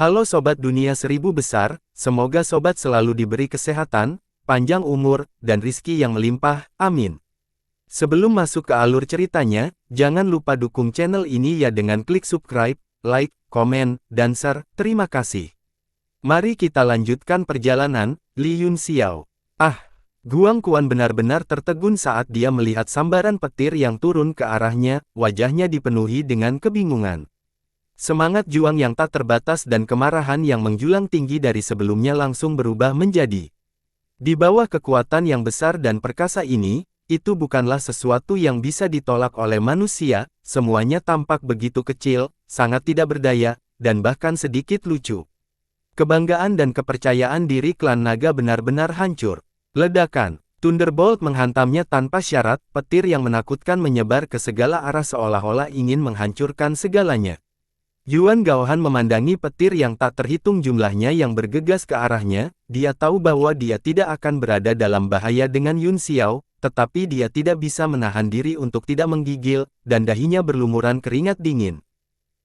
Halo Sobat Dunia Seribu Besar, semoga Sobat selalu diberi kesehatan, panjang umur, dan rizki yang melimpah, amin. Sebelum masuk ke alur ceritanya, jangan lupa dukung channel ini ya dengan klik subscribe, like, komen, dan share, terima kasih. Mari kita lanjutkan perjalanan, Li Yunxiao. Guang Quan benar-benar tertegun saat dia melihat sambaran petir yang turun ke arahnya, wajahnya dipenuhi dengan kebingungan. Semangat juang yang tak terbatas dan kemarahan yang menjulang tinggi dari sebelumnya langsung berubah menjadi. Di bawah kekuatan yang besar dan perkasa ini, itu bukanlah sesuatu yang bisa ditolak oleh manusia, semuanya tampak begitu kecil, sangat tidak berdaya, dan bahkan sedikit lucu. Kebanggaan dan kepercayaan diri klan naga benar-benar hancur. Ledakan, Thunderbolt menghantamnya tanpa syarat, petir yang menakutkan menyebar ke segala arah seolah-olah ingin menghancurkan segalanya. Yuan Gaohan memandangi petir yang tak terhitung jumlahnya yang bergegas ke arahnya, dia tahu bahwa dia tidak akan berada dalam bahaya dengan Yunxiao, tetapi dia tidak bisa menahan diri untuk tidak menggigil, dan dahinya berlumuran keringat dingin.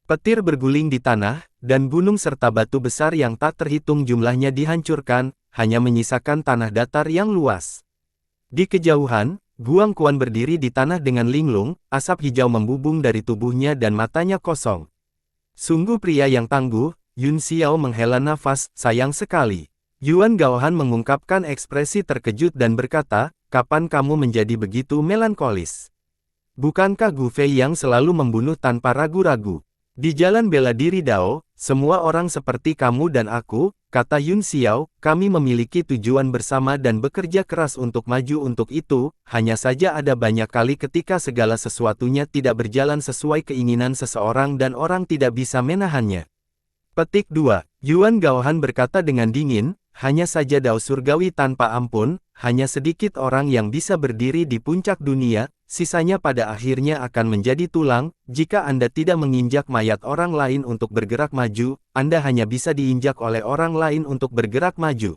Petir berguling di tanah, dan gunung serta batu besar yang tak terhitung jumlahnya dihancurkan, hanya menyisakan tanah datar yang luas. Di kejauhan, Guang Quan berdiri di tanah dengan linglung, asap hijau membubung dari tubuhnya dan matanya kosong. Sungguh pria yang tangguh, Yunxiao menghela nafas, sayang sekali. Yuan Gaohan mengungkapkan ekspresi terkejut dan berkata, kapan kamu menjadi begitu melankolis? Bukankah Gu Fei yang selalu membunuh tanpa ragu-ragu? Di jalan bela diri Dao, semua orang seperti kamu dan aku, kata Yunxiao, kami memiliki tujuan bersama dan bekerja keras untuk maju untuk itu, hanya saja ada banyak kali ketika segala sesuatunya tidak berjalan sesuai keinginan seseorang dan orang tidak bisa menahannya. Petik 2. Yuan Gaohan berkata dengan dingin, hanya saja Dao surgawi tanpa ampun, hanya sedikit orang yang bisa berdiri di puncak dunia, sisanya pada akhirnya akan menjadi tulang. Jika Anda tidak menginjak mayat orang lain untuk bergerak maju, Anda hanya bisa diinjak oleh orang lain untuk bergerak maju.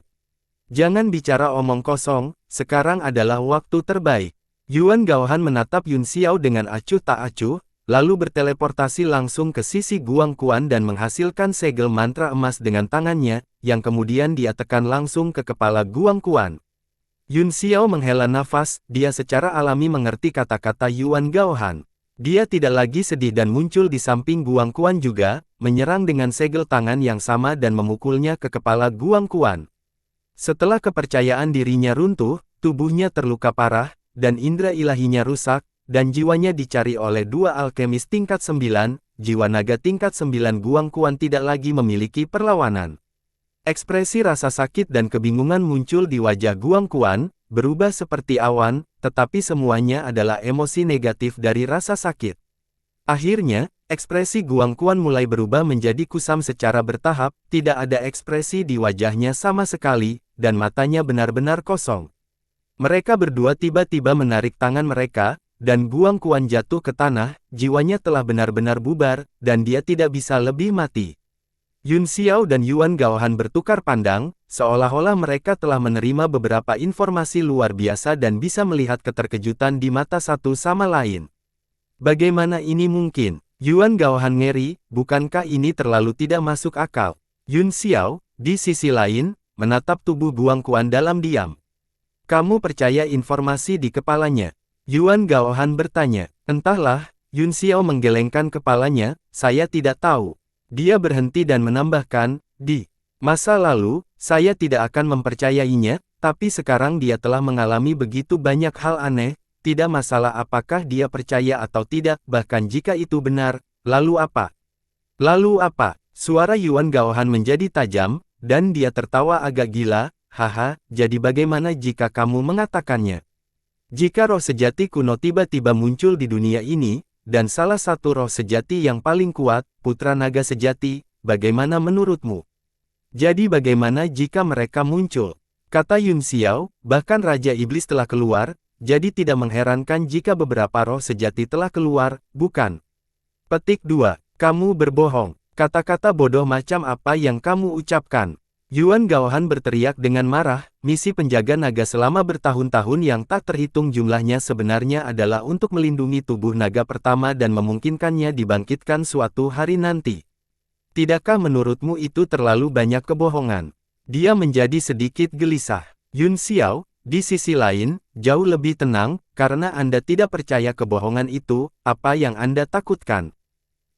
Jangan bicara omong kosong, sekarang adalah waktu terbaik. Yuan Gaohan menatap Yunxiao dengan acuh tak acuh, lalu berteleportasi langsung ke sisi Guang Quan dan menghasilkan segel mantra emas dengan tangannya, yang kemudian dia tekan langsung ke kepala Guang Quan. Yunxiao menghela nafas, dia secara alami mengerti kata-kata Yuan Gaohan. Dia tidak lagi sedih dan muncul di samping Guang Quan juga, menyerang dengan segel tangan yang sama dan memukulnya ke kepala Guang Quan. Setelah kepercayaan dirinya runtuh, tubuhnya terluka parah, dan indera ilahinya rusak, dan jiwanya dicari oleh dua alkemis tingkat 9, jiwa naga tingkat 9 Guang Quan tidak lagi memiliki perlawanan. Ekspresi rasa sakit dan kebingungan muncul di wajah Guang Quan, berubah seperti awan, tetapi semuanya adalah emosi negatif dari rasa sakit. Akhirnya, ekspresi Guang Quan mulai berubah menjadi kusam secara bertahap, tidak ada ekspresi di wajahnya sama sekali, dan matanya benar-benar kosong. Mereka berdua tiba-tiba menarik tangan mereka, dan Guang Quan jatuh ke tanah, jiwanya telah benar-benar bubar, dan dia tidak bisa lebih mati. Yunxiao dan Yuan Gaohan bertukar pandang, seolah-olah mereka telah menerima beberapa informasi luar biasa dan bisa melihat keterkejutan di mata satu sama lain. Bagaimana ini mungkin? Yuan Gaohan ngeri, bukankah ini terlalu tidak masuk akal? Yunxiao, di sisi lain, menatap tubuh Guang Quan dalam diam. Kamu percaya informasi di kepalanya? Yuan Gaohan bertanya. Entahlah, Yunxiao menggelengkan kepalanya, saya tidak tahu. Dia berhenti dan menambahkan, di masa lalu, saya tidak akan mempercayainya, tapi sekarang dia telah mengalami begitu banyak hal aneh, tidak masalah apakah dia percaya atau tidak, bahkan jika itu benar, lalu apa? Lalu apa? Suara Yuan Gaohan menjadi tajam, dan dia tertawa agak gila, haha, jadi bagaimana jika kamu mengatakannya? Jika roh sejati kuno tiba-tiba muncul di dunia ini, dan salah satu roh sejati yang paling kuat, putra naga sejati, bagaimana menurutmu? Jadi bagaimana jika mereka muncul? Kata Yunxiao, bahkan Raja Iblis telah keluar, jadi tidak mengherankan jika beberapa roh sejati telah keluar, bukan? Petik 2. Kamu berbohong. Kata-kata bodoh macam apa yang kamu ucapkan? Yuan Gaohan berteriak dengan marah, misi penjaga naga selama bertahun-tahun yang tak terhitung jumlahnya sebenarnya adalah untuk melindungi tubuh naga pertama dan memungkinkannya dibangkitkan suatu hari nanti. Tidakkah menurutmu itu terlalu banyak kebohongan? Dia menjadi sedikit gelisah. Yun Xiao, di sisi lain, jauh lebih tenang, karena Anda tidak percaya kebohongan itu, apa yang Anda takutkan?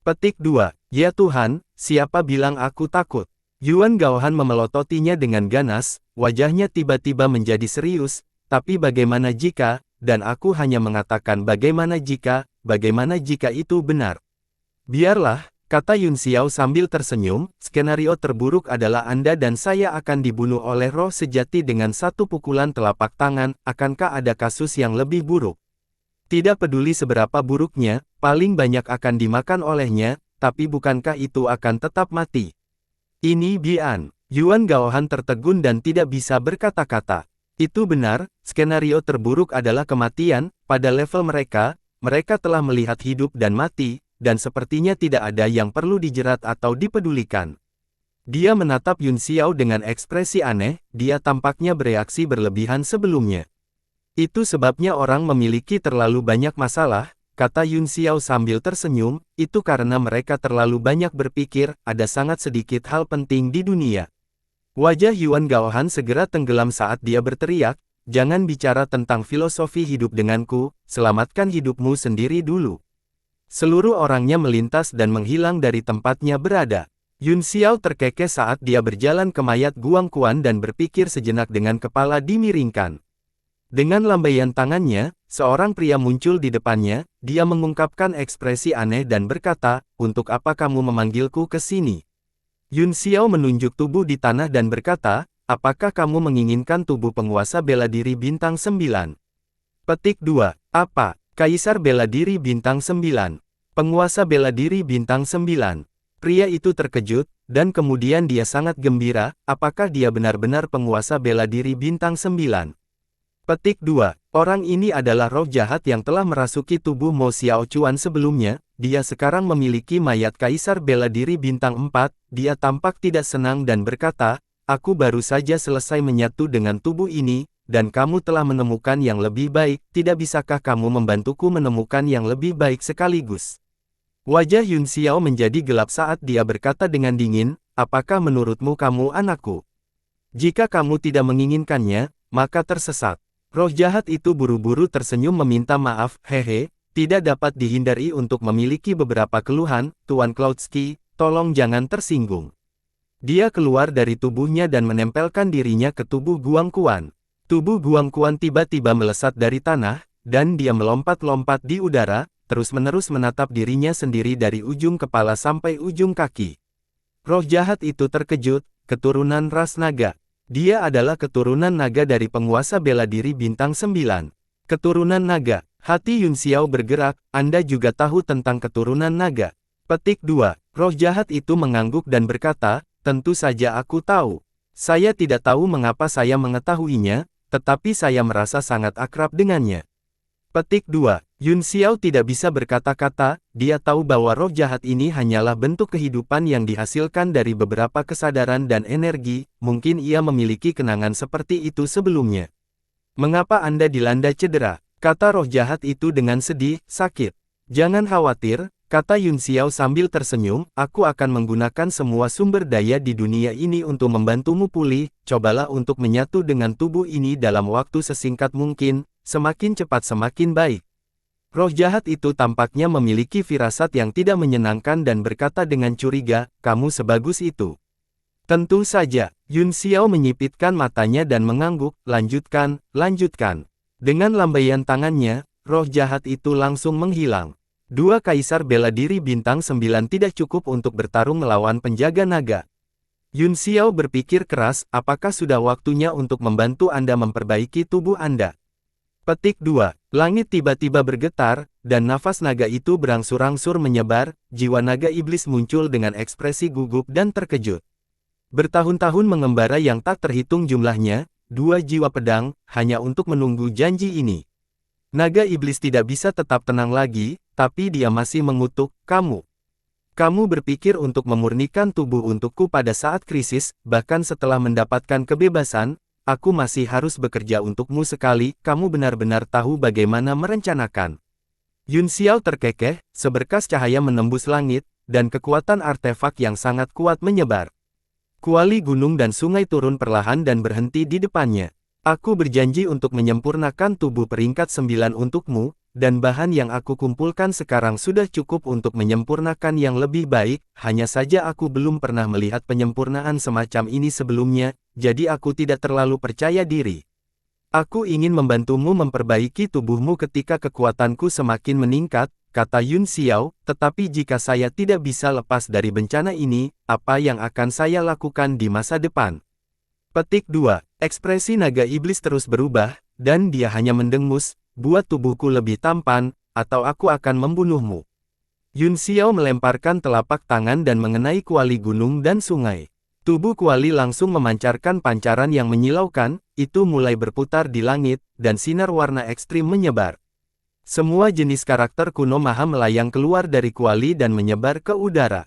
Petik 2. Ya Tuhan, siapa bilang aku takut? Yuan Gaohan memelototinya dengan ganas, wajahnya tiba-tiba menjadi serius, tapi bagaimana jika, dan aku hanya mengatakan bagaimana jika itu benar. Biarlah, kata Yun Xiao sambil tersenyum, skenario terburuk adalah Anda dan saya akan dibunuh oleh roh sejati dengan satu pukulan telapak tangan, akankah ada kasus yang lebih buruk? Tidak peduli seberapa buruknya, paling banyak akan dimakan olehnya, tapi bukankah itu akan tetap mati? Ini Bian. Yuan Gaohan tertegun dan tidak bisa berkata-kata. Itu benar, skenario terburuk adalah kematian, pada level mereka telah melihat hidup dan mati, dan sepertinya tidak ada yang perlu dijerat atau dipedulikan. Dia menatap Yun Xiao dengan ekspresi aneh, dia tampaknya bereaksi berlebihan sebelumnya. Itu sebabnya orang memiliki terlalu banyak masalah, kata Yun Xiao sambil tersenyum, itu karena mereka terlalu banyak berpikir, ada sangat sedikit hal penting di dunia. Wajah Yuan Gaohan segera tenggelam saat dia berteriak, jangan bicara tentang filosofi hidup denganku, selamatkan hidupmu sendiri dulu. Seluruh orangnya melintas dan menghilang dari tempatnya berada. Yun Xiao terkekeh saat dia berjalan ke mayat Guang Quan dan berpikir sejenak dengan kepala dimiringkan. Dengan lambaian tangannya, seorang pria muncul di depannya, dia mengungkapkan ekspresi aneh dan berkata, untuk apa kamu memanggilku ke sini? Yun Xiao menunjuk tubuh di tanah dan berkata, apakah kamu menginginkan tubuh penguasa bela diri bintang 9? Petik 2. Apa? Kaisar bela diri bintang 9. Penguasa bela diri bintang 9. Pria itu terkejut, dan kemudian dia sangat gembira, apakah dia benar-benar penguasa bela diri bintang 9? Petik 2. Orang ini adalah roh jahat yang telah merasuki tubuh Mo Xiaochuan sebelumnya, dia sekarang memiliki mayat kaisar bela diri bintang 4, dia tampak tidak senang dan berkata, aku baru saja selesai menyatu dengan tubuh ini, dan kamu telah menemukan yang lebih baik, tidak bisakah kamu membantuku menemukan yang lebih baik sekaligus? Wajah Yun Xiao menjadi gelap saat dia berkata dengan dingin, apakah menurutmu kamu anakku? Jika kamu tidak menginginkannya, maka tersesat. Roh jahat itu buru-buru tersenyum meminta maaf, hehe, tidak dapat dihindari untuk memiliki beberapa keluhan, Tuan Cloudsky, tolong jangan tersinggung. Dia keluar dari tubuhnya dan menempelkan dirinya ke tubuh Guang Quan. Tubuh Guang Quan tiba-tiba melesat dari tanah, dan dia melompat-lompat di udara, terus-menerus menatap dirinya sendiri dari ujung kepala sampai ujung kaki. Roh jahat itu terkejut, keturunan ras naga. Dia adalah keturunan naga dari penguasa bela diri bintang 9. Keturunan naga. Hati Yun Xiao bergerak, Anda juga tahu tentang keturunan naga. Petik 2. Roh jahat itu mengangguk dan berkata, tentu saja aku tahu. Saya tidak tahu mengapa saya mengetahuinya, tetapi saya merasa sangat akrab dengannya. Petik 2. Yun Xiao tidak bisa berkata-kata, dia tahu bahwa roh jahat ini hanyalah bentuk kehidupan yang dihasilkan dari beberapa kesadaran dan energi, mungkin ia memiliki kenangan seperti itu sebelumnya. Mengapa Anda dilanda cedera? Kata roh jahat itu dengan sedih, sakit. Jangan khawatir, kata Yun Xiao sambil tersenyum, aku akan menggunakan semua sumber daya di dunia ini untuk membantumu pulih, cobalah untuk menyatu dengan tubuh ini dalam waktu sesingkat mungkin, semakin cepat semakin baik. Roh jahat itu tampaknya memiliki firasat yang tidak menyenangkan dan berkata dengan curiga, kamu sebagus itu. Tentu saja, Yun Xiao menyipitkan matanya dan mengangguk, lanjutkan, lanjutkan. Dengan lambaian tangannya, roh jahat itu langsung menghilang. Dua kaisar bela diri bintang 9 tidak cukup untuk bertarung melawan penjaga naga. Yun Xiao berpikir keras, apakah sudah waktunya untuk membantu Anda memperbaiki tubuh Anda? Petik 2. Langit tiba-tiba bergetar, dan nafas naga itu berangsur-angsur menyebar, jiwa naga iblis muncul dengan ekspresi gugup dan terkejut. Bertahun-tahun mengembara yang tak terhitung jumlahnya, 2 jiwa pedang, hanya untuk menunggu janji ini. Naga iblis tidak bisa tetap tenang lagi, tapi dia masih mengutuk, kamu. Kamu berpikir untuk memurnikan tubuh untukku pada saat krisis, bahkan setelah mendapatkan kebebasan, aku masih harus bekerja untukmu sekali, kamu benar-benar tahu bagaimana merencanakan. Yun Xiao terkekeh, seberkas cahaya menembus langit, dan kekuatan artefak yang sangat kuat menyebar. Kuali gunung dan sungai turun perlahan dan berhenti di depannya. Aku berjanji untuk menyempurnakan tubuh peringkat 9 untukmu, dan bahan yang aku kumpulkan sekarang sudah cukup untuk menyempurnakan yang lebih baik, hanya saja aku belum pernah melihat penyempurnaan semacam ini sebelumnya, jadi aku tidak terlalu percaya diri. Aku ingin membantumu memperbaiki tubuhmu ketika kekuatanku semakin meningkat, kata Yun Xiao, tetapi jika saya tidak bisa lepas dari bencana ini, apa yang akan saya lakukan di masa depan? Petik 2. Ekspresi naga iblis terus berubah, dan dia hanya mendengus, buat tubuhku lebih tampan, atau aku akan membunuhmu. Yun Xiao melemparkan telapak tangan dan mengenai kuali gunung dan sungai. Tubuh kuali langsung memancarkan pancaran yang menyilaukan, itu mulai berputar di langit, dan sinar warna ekstrim menyebar. Semua jenis karakter kuno maha melayang keluar dari kuali dan menyebar ke udara.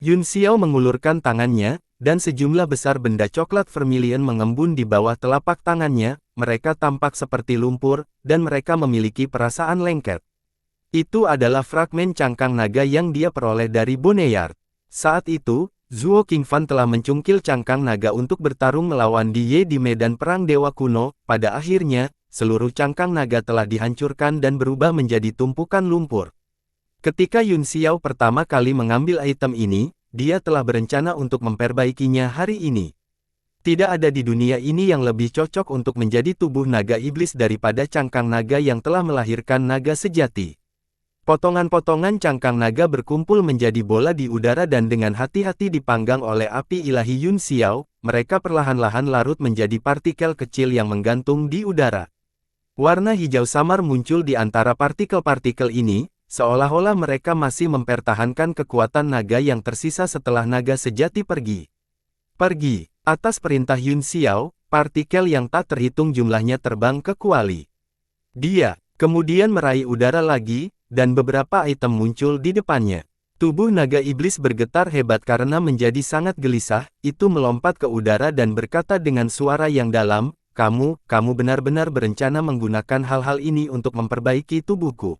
Yun Xiao mengulurkan tangannya, dan sejumlah besar benda coklat vermilion mengembun di bawah telapak tangannya, mereka tampak seperti lumpur, dan mereka memiliki perasaan lengket. Itu adalah fragmen cangkang naga yang dia peroleh dari Boneyard. Saat itu, Zuo Qingfan telah mencungkil cangkang naga untuk bertarung melawan Di Ye di medan perang dewa kuno. Pada akhirnya, seluruh cangkang naga telah dihancurkan dan berubah menjadi tumpukan lumpur. Ketika Yun Xiao pertama kali mengambil item ini, dia telah berencana untuk memperbaikinya hari ini. Tidak ada di dunia ini yang lebih cocok untuk menjadi tubuh naga iblis daripada cangkang naga yang telah melahirkan naga sejati. Potongan-potongan cangkang naga berkumpul menjadi bola di udara dan dengan hati-hati dipanggang oleh api ilahi Yun Xiao, mereka perlahan-lahan larut menjadi partikel kecil yang menggantung di udara. Warna hijau samar muncul di antara partikel-partikel ini, seolah-olah mereka masih mempertahankan kekuatan naga yang tersisa setelah naga sejati pergi. Pergi. Atas perintah Yun Xiao, partikel yang tak terhitung jumlahnya terbang ke kuali. Dia kemudian meraih udara lagi, dan beberapa item muncul di depannya. Tubuh naga iblis bergetar hebat karena menjadi sangat gelisah, itu melompat ke udara dan berkata dengan suara yang dalam, kamu benar-benar berencana menggunakan hal-hal ini untuk memperbaiki tubuhku.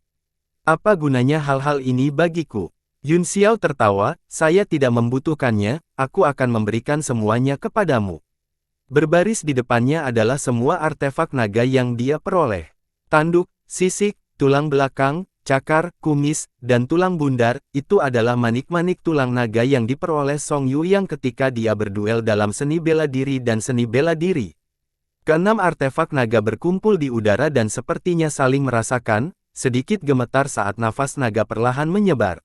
Apa gunanya hal-hal ini bagiku? Yun Xiao tertawa, saya tidak membutuhkannya, aku akan memberikan semuanya kepadamu. Berbaris di depannya adalah semua artefak naga yang dia peroleh. Tanduk, sisik, tulang belakang, cakar, kumis, dan tulang bundar, itu adalah manik-manik tulang naga yang diperoleh Song Yu yang ketika dia berduel dalam seni bela diri dan seni bela diri. Keenam artefak naga berkumpul di udara dan sepertinya saling merasakan, sedikit gemetar saat nafas naga perlahan menyebar.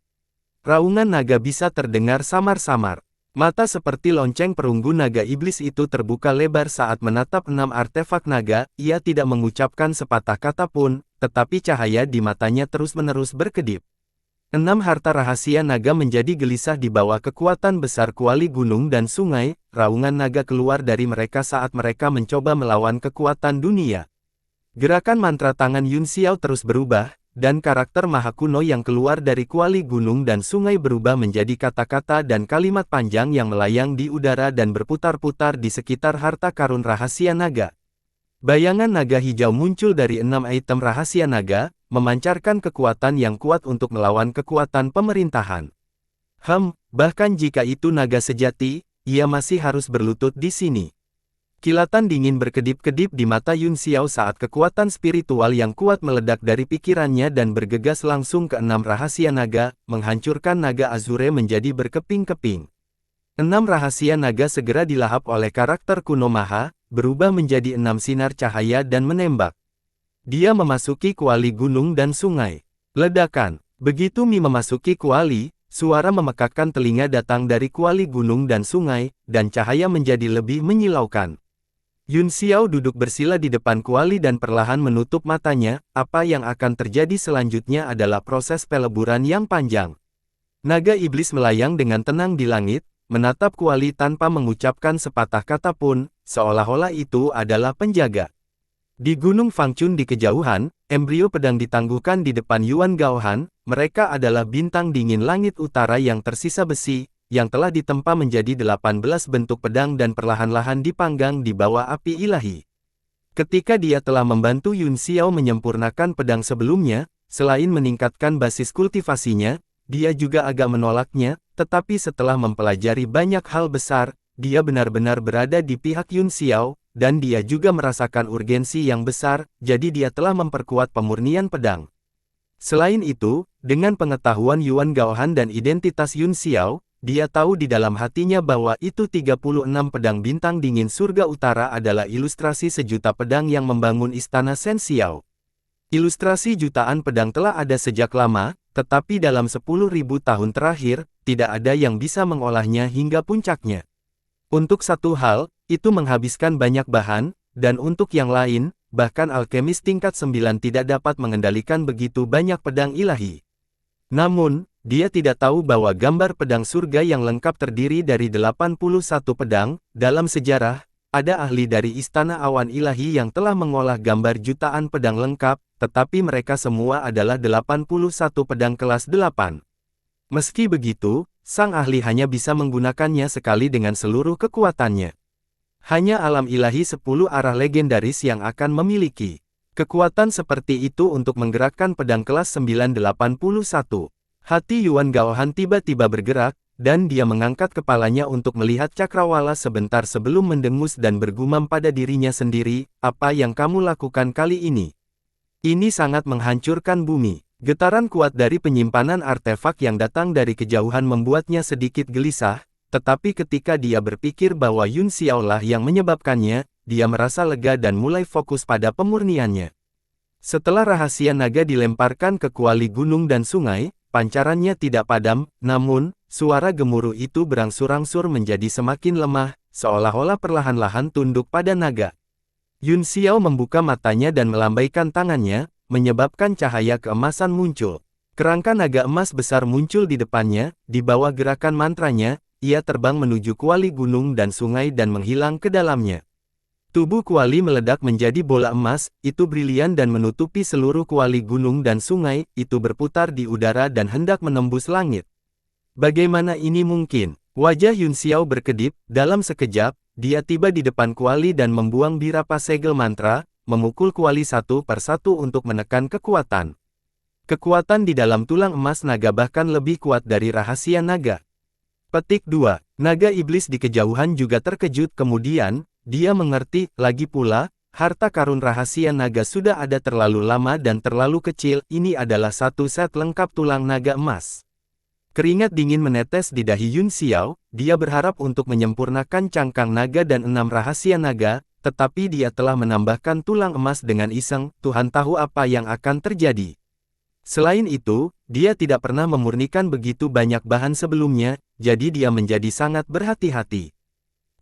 Raungan naga bisa terdengar samar-samar. Mata seperti lonceng perunggu naga iblis itu terbuka lebar saat menatap 6 artefak naga, ia tidak mengucapkan sepatah kata pun, tetapi cahaya di matanya terus-menerus berkedip. 6 harta rahasia naga menjadi gelisah di bawah kekuatan besar kuali gunung dan sungai, raungan naga keluar dari mereka saat mereka mencoba melawan kekuatan dunia. Gerakan mantra tangan Yun Xiao terus berubah, dan karakter maha kuno yang keluar dari kuali gunung dan sungai berubah menjadi kata-kata dan kalimat panjang yang melayang di udara dan berputar-putar di sekitar harta karun rahasia naga. Bayangan naga hijau muncul dari 6 item rahasia naga, memancarkan kekuatan yang kuat untuk melawan kekuatan pemerintahan. Bahkan jika itu naga sejati, ia masih harus berlutut di sini. Kilatan dingin berkedip-kedip di mata Yun Xiao saat kekuatan spiritual yang kuat meledak dari pikirannya dan bergegas langsung ke 6 rahasia naga, menghancurkan naga Azure menjadi berkeping-keping. 6 rahasia naga segera dilahap oleh karakter kuno maha, berubah menjadi 6 sinar cahaya dan menembak. Dia memasuki kuali gunung dan sungai. Ledakan. Begitu Mi memasuki kuali, suara memekakkan telinga datang dari kuali gunung dan sungai, dan cahaya menjadi lebih menyilaukan. Yun Xiao duduk bersila di depan kuali dan perlahan menutup matanya, apa yang akan terjadi selanjutnya adalah proses peleburan yang panjang. Naga iblis melayang dengan tenang di langit, menatap kuali tanpa mengucapkan sepatah kata pun, seolah-olah itu adalah penjaga. Di Gunung Fangchun di kejauhan, embrio pedang ditangguhkan di depan Yuan Gaohan, mereka adalah bintang dingin langit utara yang tersisa besi, yang telah ditempa menjadi 18 bentuk pedang dan perlahan-lahan dipanggang di bawah api ilahi. Ketika dia telah membantu Yun Xiao menyempurnakan pedang sebelumnya, selain meningkatkan basis kultivasinya, dia juga agak menolaknya, tetapi setelah mempelajari banyak hal besar, dia benar-benar berada di pihak Yun Xiao, dan dia juga merasakan urgensi yang besar, jadi dia telah memperkuat pemurnian pedang. Selain itu, dengan pengetahuan Yuan Gaohan dan identitas Yun Xiao, dia tahu di dalam hatinya bahwa itu 36 pedang bintang dingin surga utara adalah ilustrasi sejuta pedang yang membangun istana Shen Xiao. Ilustrasi jutaan pedang telah ada sejak lama, tetapi dalam 10.000 tahun terakhir, tidak ada yang bisa mengolahnya hingga puncaknya. Untuk satu hal, itu menghabiskan banyak bahan, dan untuk yang lain, bahkan alkemis tingkat 9 tidak dapat mengendalikan begitu banyak pedang ilahi. Namun, dia tidak tahu bahwa gambar pedang surga yang lengkap terdiri dari 81 pedang. Dalam sejarah, ada ahli dari Istana Awan Ilahi yang telah mengolah gambar jutaan pedang lengkap, tetapi mereka semua adalah 81 pedang kelas 8. Meski begitu, sang ahli hanya bisa menggunakannya sekali dengan seluruh kekuatannya. Hanya alam ilahi 10 arah legendaris yang akan memiliki kekuatan seperti itu untuk menggerakkan pedang kelas 981. Hati Yuan Gaohan tiba-tiba bergerak, dan dia mengangkat kepalanya untuk melihat cakrawala sebentar sebelum mendengus dan bergumam pada dirinya sendiri, "Apa yang kamu lakukan kali ini? Ini sangat menghancurkan bumi." Getaran kuat dari penyimpanan artefak yang datang dari kejauhan membuatnya sedikit gelisah, tetapi ketika dia berpikir bahwa Yun Xiao lah yang menyebabkannya, dia merasa lega dan mulai fokus pada pemurniannya. Setelah rahasia naga dilemparkan ke kuali gunung dan sungai, pancarannya tidak padam, namun, suara gemuruh itu berangsur-angsur menjadi semakin lemah, seolah-olah perlahan-lahan tunduk pada naga. Yun Xiao membuka matanya dan melambaikan tangannya, menyebabkan cahaya keemasan muncul. Kerangka naga emas besar muncul di depannya, di bawah gerakan mantranya, ia terbang menuju kuali gunung dan sungai dan menghilang ke dalamnya. Tubuh kuali meledak menjadi bola emas, itu brilian dan menutupi seluruh kuali gunung dan sungai, itu berputar di udara dan hendak menembus langit. Bagaimana ini mungkin? Wajah Yun Xiao berkedip, dalam sekejap, dia tiba di depan kuali dan membuang birapa segel mantra, memukul kuali satu per satu untuk menekan kekuatan. Kekuatan di dalam tulang emas naga bahkan lebih kuat dari rahasia naga. Petik 2. Naga iblis di kejauhan juga terkejut kemudian, dia mengerti, lagi pula, harta karun rahasia naga sudah ada terlalu lama dan terlalu kecil, ini adalah satu set lengkap tulang naga emas. Keringat dingin menetes di dahi Yun Xiao, dia berharap untuk menyempurnakan cangkang naga dan 6 rahasia naga, tetapi dia telah menambahkan tulang emas dengan iseng, Tuhan tahu apa yang akan terjadi. Selain itu, dia tidak pernah memurnikan begitu banyak bahan sebelumnya, jadi dia menjadi sangat berhati-hati.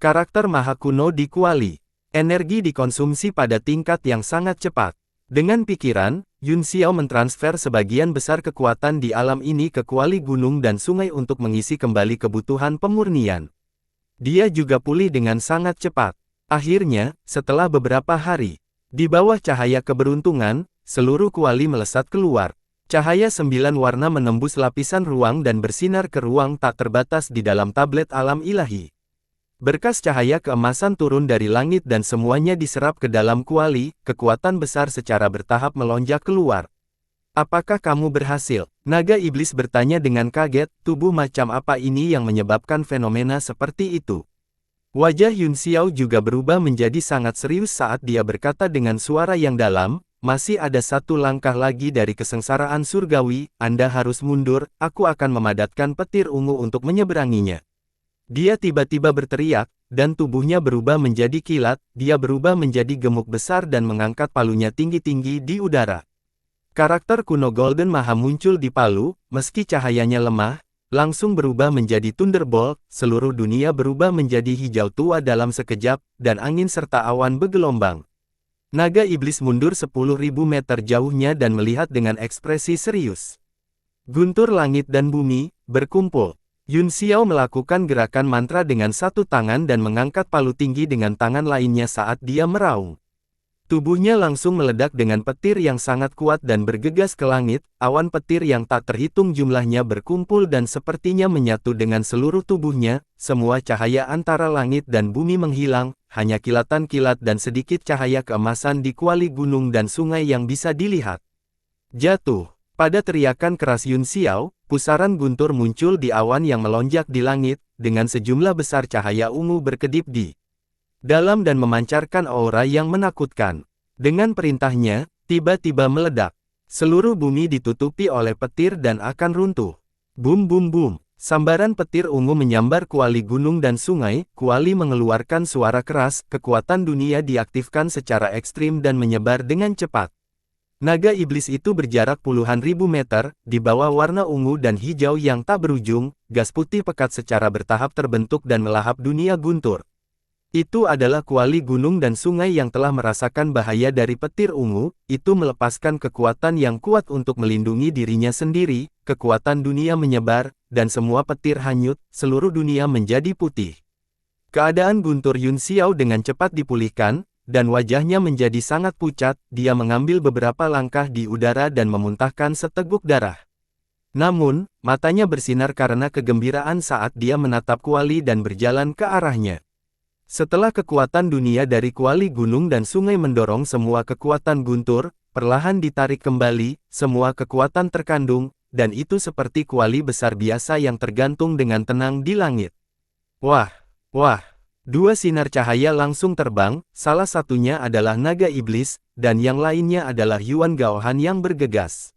Karakter maha kuno di kuali. Energi dikonsumsi pada tingkat yang sangat cepat. Dengan pikiran, Yun Xiao mentransfer sebagian besar kekuatan di alam ini ke kuali gunung dan sungai untuk mengisi kembali kebutuhan pemurnian. Dia juga pulih dengan sangat cepat. Akhirnya, setelah beberapa hari, di bawah cahaya keberuntungan, seluruh kuali melesat keluar. Cahaya 9 warna menembus lapisan ruang dan bersinar ke ruang tak terbatas di dalam tablet alam ilahi. Berkas cahaya keemasan turun dari langit dan semuanya diserap ke dalam kuali, kekuatan besar secara bertahap melonjak keluar. "Apakah kamu berhasil?" Naga iblis bertanya dengan kaget, tubuh macam apa ini yang menyebabkan fenomena seperti itu? Wajah Yun Xiao juga berubah menjadi sangat serius saat dia berkata dengan suara yang dalam, "Masih ada satu langkah lagi dari kesengsaraan surgawi, Anda harus mundur, aku akan memadatkan petir ungu untuk menyeberanginya." Dia tiba-tiba berteriak, dan tubuhnya berubah menjadi kilat, dia berubah menjadi gemuk besar dan mengangkat palunya tinggi-tinggi di udara. Karakter kuno Golden Maha muncul di palu, meski cahayanya lemah, langsung berubah menjadi Thunderbolt, seluruh dunia berubah menjadi hijau tua dalam sekejap, dan angin serta awan bergelombang. Naga iblis mundur 10.000 meter jauhnya dan melihat dengan ekspresi serius. Guntur langit dan bumi, berkumpul. Yun Xiao melakukan gerakan mantra dengan satu tangan dan mengangkat palu tinggi dengan tangan lainnya saat dia meraung. Tubuhnya langsung meledak dengan petir yang sangat kuat dan bergegas ke langit, awan petir yang tak terhitung jumlahnya berkumpul dan sepertinya menyatu dengan seluruh tubuhnya, semua cahaya antara langit dan bumi menghilang, hanya kilatan-kilat dan sedikit cahaya keemasan di kuali gunung dan sungai yang bisa dilihat. Jatuh. Pada teriakan keras Yun Xiao, pusaran guntur muncul di awan yang melonjak di langit, dengan sejumlah besar cahaya ungu berkedip di dalam dan memancarkan aura yang menakutkan. Dengan perintahnya, tiba-tiba meledak. Seluruh bumi ditutupi oleh petir dan akan runtuh. Bum bum bum. Sambaran petir ungu menyambar kuali gunung dan sungai, kuali mengeluarkan suara keras, kekuatan dunia diaktifkan secara ekstrim dan menyebar dengan cepat. Naga iblis itu berjarak puluhan ribu meter, di bawah warna ungu dan hijau yang tak berujung, gas putih pekat secara bertahap terbentuk dan melahap dunia guntur. Itu adalah kuali gunung dan sungai yang telah merasakan bahaya dari petir ungu, itu melepaskan kekuatan yang kuat untuk melindungi dirinya sendiri, kekuatan dunia menyebar, dan semua petir hanyut, seluruh dunia menjadi putih. Keadaan guntur Yun Xiao dengan cepat dipulihkan, dan wajahnya menjadi sangat pucat, dia mengambil beberapa langkah di udara dan memuntahkan seteguk darah. Namun, matanya bersinar karena kegembiraan saat dia menatap kuali dan berjalan ke arahnya. Setelah kekuatan dunia dari kuali gunung dan sungai mendorong semua kekuatan guntur, perlahan ditarik kembali, semua kekuatan terkandung, dan itu seperti kuali besar biasa yang tergantung dengan tenang di langit. Wah, wah, dua sinar cahaya langsung terbang, salah satunya adalah naga iblis, dan yang lainnya adalah Yuan Gaohan yang bergegas.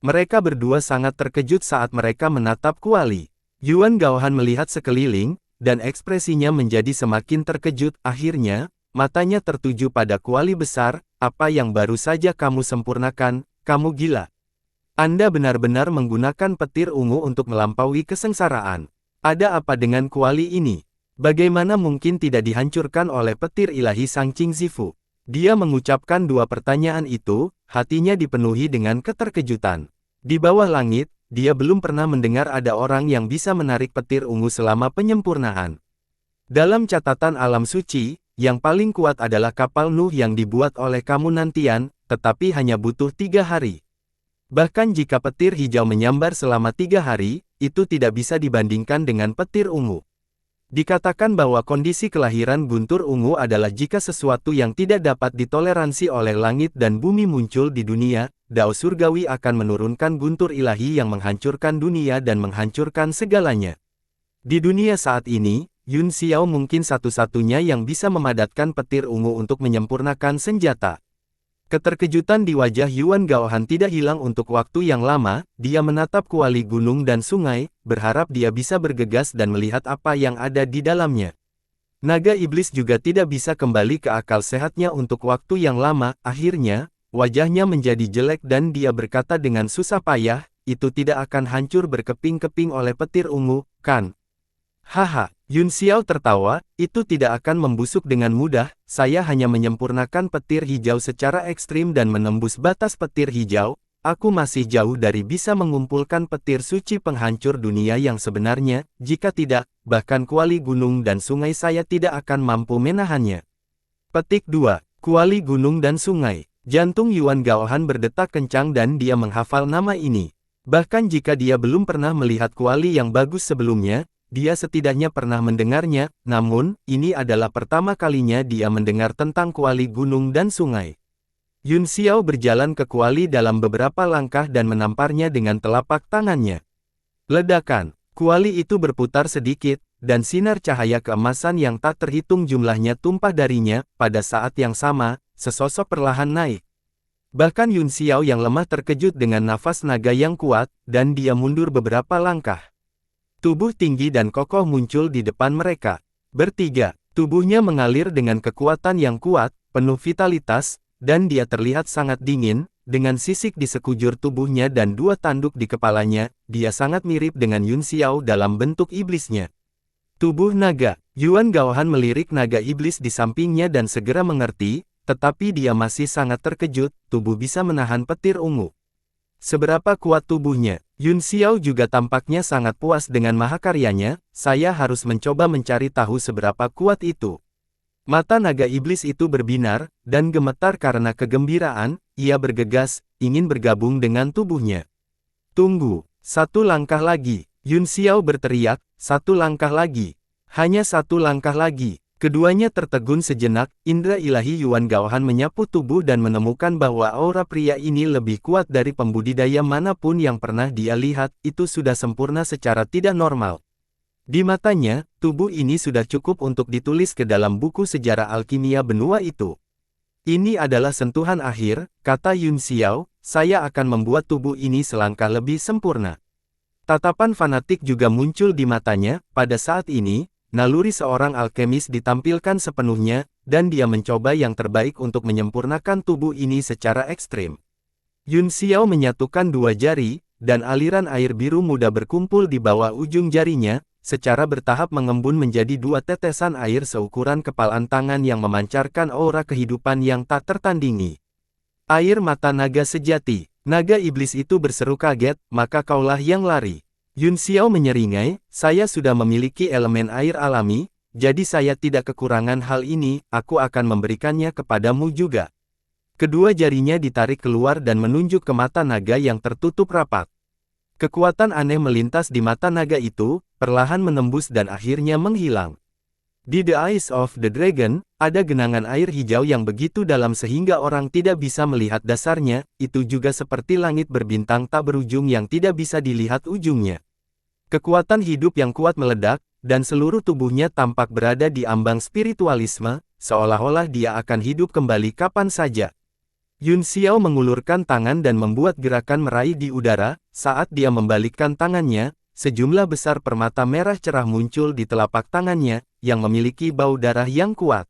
Mereka berdua sangat terkejut saat mereka menatap kuali. Yuan Gaohan melihat sekeliling, dan ekspresinya menjadi semakin terkejut. Akhirnya, matanya tertuju pada kuali besar. Apa yang baru saja kamu sempurnakan, kamu gila. Anda benar-benar menggunakan petir ungu untuk melampaui kesengsaraan. Ada apa dengan kuali ini? Bagaimana mungkin tidak dihancurkan oleh petir ilahi Sang Qing Zifu? Dia mengucapkan dua pertanyaan itu, hatinya dipenuhi dengan keterkejutan. Di bawah langit, dia belum pernah mendengar ada orang yang bisa menarik petir ungu selama penyempurnaan. Dalam catatan alam suci, yang paling kuat adalah kapal Nuh yang dibuat oleh kamu nantian, tetapi hanya butuh 3 hari. Bahkan jika petir hijau menyambar selama 3 hari, itu tidak bisa dibandingkan dengan petir ungu. Dikatakan bahwa kondisi kelahiran guntur ungu adalah jika sesuatu yang tidak dapat ditoleransi oleh langit dan bumi muncul di dunia, Dao surgawi akan menurunkan guntur ilahi yang menghancurkan dunia dan menghancurkan segalanya. Di dunia saat ini, Yun Xiao mungkin satu-satunya yang bisa memadatkan petir ungu untuk menyempurnakan senjata. Keterkejutan di wajah Yuan Gaohan tidak hilang untuk waktu yang lama, dia menatap kuali gunung dan sungai, berharap dia bisa bergegas dan melihat apa yang ada di dalamnya. Naga iblis juga tidak bisa kembali ke akal sehatnya untuk waktu yang lama, akhirnya, wajahnya menjadi jelek dan dia berkata dengan susah payah, itu tidak akan hancur berkeping-keping oleh petir ungu, kan? Haha, Yun Xiao tertawa, itu tidak akan membusuk dengan mudah, saya hanya menyempurnakan petir hijau secara ekstrim dan menembus batas petir hijau, aku masih jauh dari bisa mengumpulkan petir suci penghancur dunia yang sebenarnya, jika tidak, bahkan kuali gunung dan sungai saya tidak akan mampu menahannya. Petik 2. Kuali gunung dan sungai. Jantung Yuan Gaohan berdetak kencang dan dia menghafal nama ini. Bahkan jika dia belum pernah melihat kuali yang bagus sebelumnya, dia setidaknya pernah mendengarnya, namun, ini adalah pertama kalinya dia mendengar tentang kuali gunung dan sungai. Yun Xiao berjalan ke kuali dalam beberapa langkah dan menamparnya dengan telapak tangannya. Ledakan, kuali itu berputar sedikit, dan sinar cahaya keemasan yang tak terhitung jumlahnya tumpah darinya. Pada saat yang sama, sesosok perlahan naik. Bahkan Yun Xiao yang lemah terkejut dengan nafas naga yang kuat, dan dia mundur beberapa langkah. Tubuh tinggi dan kokoh muncul di depan mereka. Bertiga, tubuhnya mengalir dengan kekuatan yang kuat, penuh vitalitas, dan dia terlihat sangat dingin, dengan sisik di sekujur tubuhnya dan 2 tanduk di kepalanya, dia sangat mirip dengan Yun Xiao dalam bentuk iblisnya. Tubuh naga, Yuan Gaohan melirik naga iblis di sampingnya dan segera mengerti, tetapi dia masih sangat terkejut, tubuh bisa menahan petir ungu. Seberapa kuat tubuhnya? Yun Xiao juga tampaknya sangat puas dengan mahakaryanya, saya harus mencoba mencari tahu seberapa kuat itu. Mata naga iblis itu berbinar, dan gemetar karena kegembiraan, ia bergegas, ingin bergabung dengan tubuhnya. Tunggu, 1 langkah lagi, Yun Xiao berteriak, 1 langkah lagi. Hanya 1 langkah lagi. Keduanya tertegun sejenak, indera ilahi Yuan Gaohan menyapu tubuh dan menemukan bahwa aura pria ini lebih kuat dari pembudidaya manapun yang pernah dia lihat, itu sudah sempurna secara tidak normal. Di matanya, tubuh ini sudah cukup untuk ditulis ke dalam buku sejarah alkimia benua itu. Ini adalah sentuhan akhir, kata Yun Xiao, saya akan membuat tubuh ini selangkah lebih sempurna. Tatapan fanatik juga muncul di matanya, pada saat ini, naluri seorang alkemis ditampilkan sepenuhnya, dan dia mencoba yang terbaik untuk menyempurnakan tubuh ini secara ekstrim. Yun Xiao menyatukan dua jari, dan aliran air biru muda berkumpul di bawah ujung jarinya, secara bertahap mengembun menjadi dua tetesan air seukuran kepalan tangan yang memancarkan aura kehidupan yang tak tertandingi. Air mata naga sejati. Naga iblis itu berseru kaget, maka kaulah yang lari. Yun Xiao menyeringai, saya sudah memiliki elemen air alami, jadi saya tidak kekurangan hal ini, aku akan memberikannya kepadamu juga. Kedua jarinya ditarik keluar dan menunjuk ke mata naga yang tertutup rapat. Kekuatan aneh melintas di mata naga itu, perlahan menembus dan akhirnya menghilang. Di The Eyes of the Dragon, ada genangan air hijau yang begitu dalam sehingga orang tidak bisa melihat dasarnya, itu juga seperti langit berbintang tak berujung yang tidak bisa dilihat ujungnya. Kekuatan hidup yang kuat meledak, dan seluruh tubuhnya tampak berada di ambang spiritualisme, seolah-olah dia akan hidup kembali kapan saja. Yun Xiao mengulurkan tangan dan membuat gerakan meraih di udara, saat dia membalikkan tangannya, sejumlah besar permata merah cerah muncul di telapak tangannya, yang memiliki bau darah yang kuat.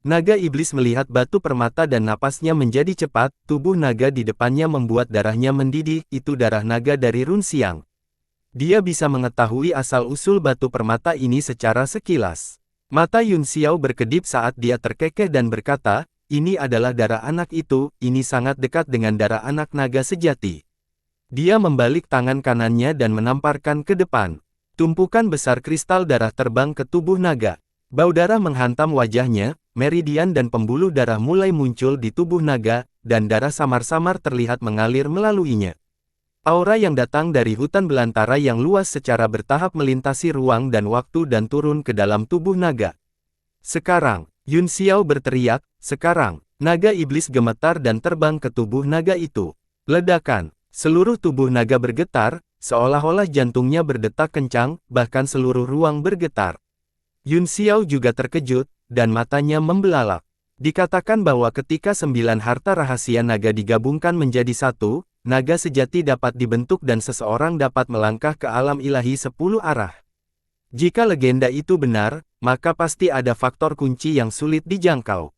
Naga iblis melihat batu permata dan napasnya menjadi cepat, tubuh naga di depannya membuat darahnya mendidih, itu darah naga dari Runxiang. Dia bisa mengetahui asal-usul batu permata ini secara sekilas. Mata Yun Xiao berkedip saat dia terkekeh dan berkata, ini adalah darah anak itu, ini sangat dekat dengan darah anak naga sejati. Dia membalik tangan kanannya dan menamparkan ke depan. Tumpukan besar kristal darah terbang ke tubuh naga. Bau darah menghantam wajahnya, meridian dan pembuluh darah mulai muncul di tubuh naga, dan darah samar-samar terlihat mengalir melaluinya. Aura yang datang dari hutan belantara yang luas secara bertahap melintasi ruang dan waktu dan turun ke dalam tubuh naga. Sekarang, Yun Xiao berteriak, sekarang, naga iblis gemetar dan terbang ke tubuh naga itu. Ledakan. Seluruh tubuh naga bergetar, seolah-olah jantungnya berdetak kencang, bahkan seluruh ruang bergetar. Yun Xiao juga terkejut, dan matanya membelalak. Dikatakan bahwa ketika 9 harta rahasia naga digabungkan menjadi satu, naga sejati dapat dibentuk dan seseorang dapat melangkah ke alam ilahi 10 arah. Jika legenda itu benar, maka pasti ada faktor kunci yang sulit dijangkau.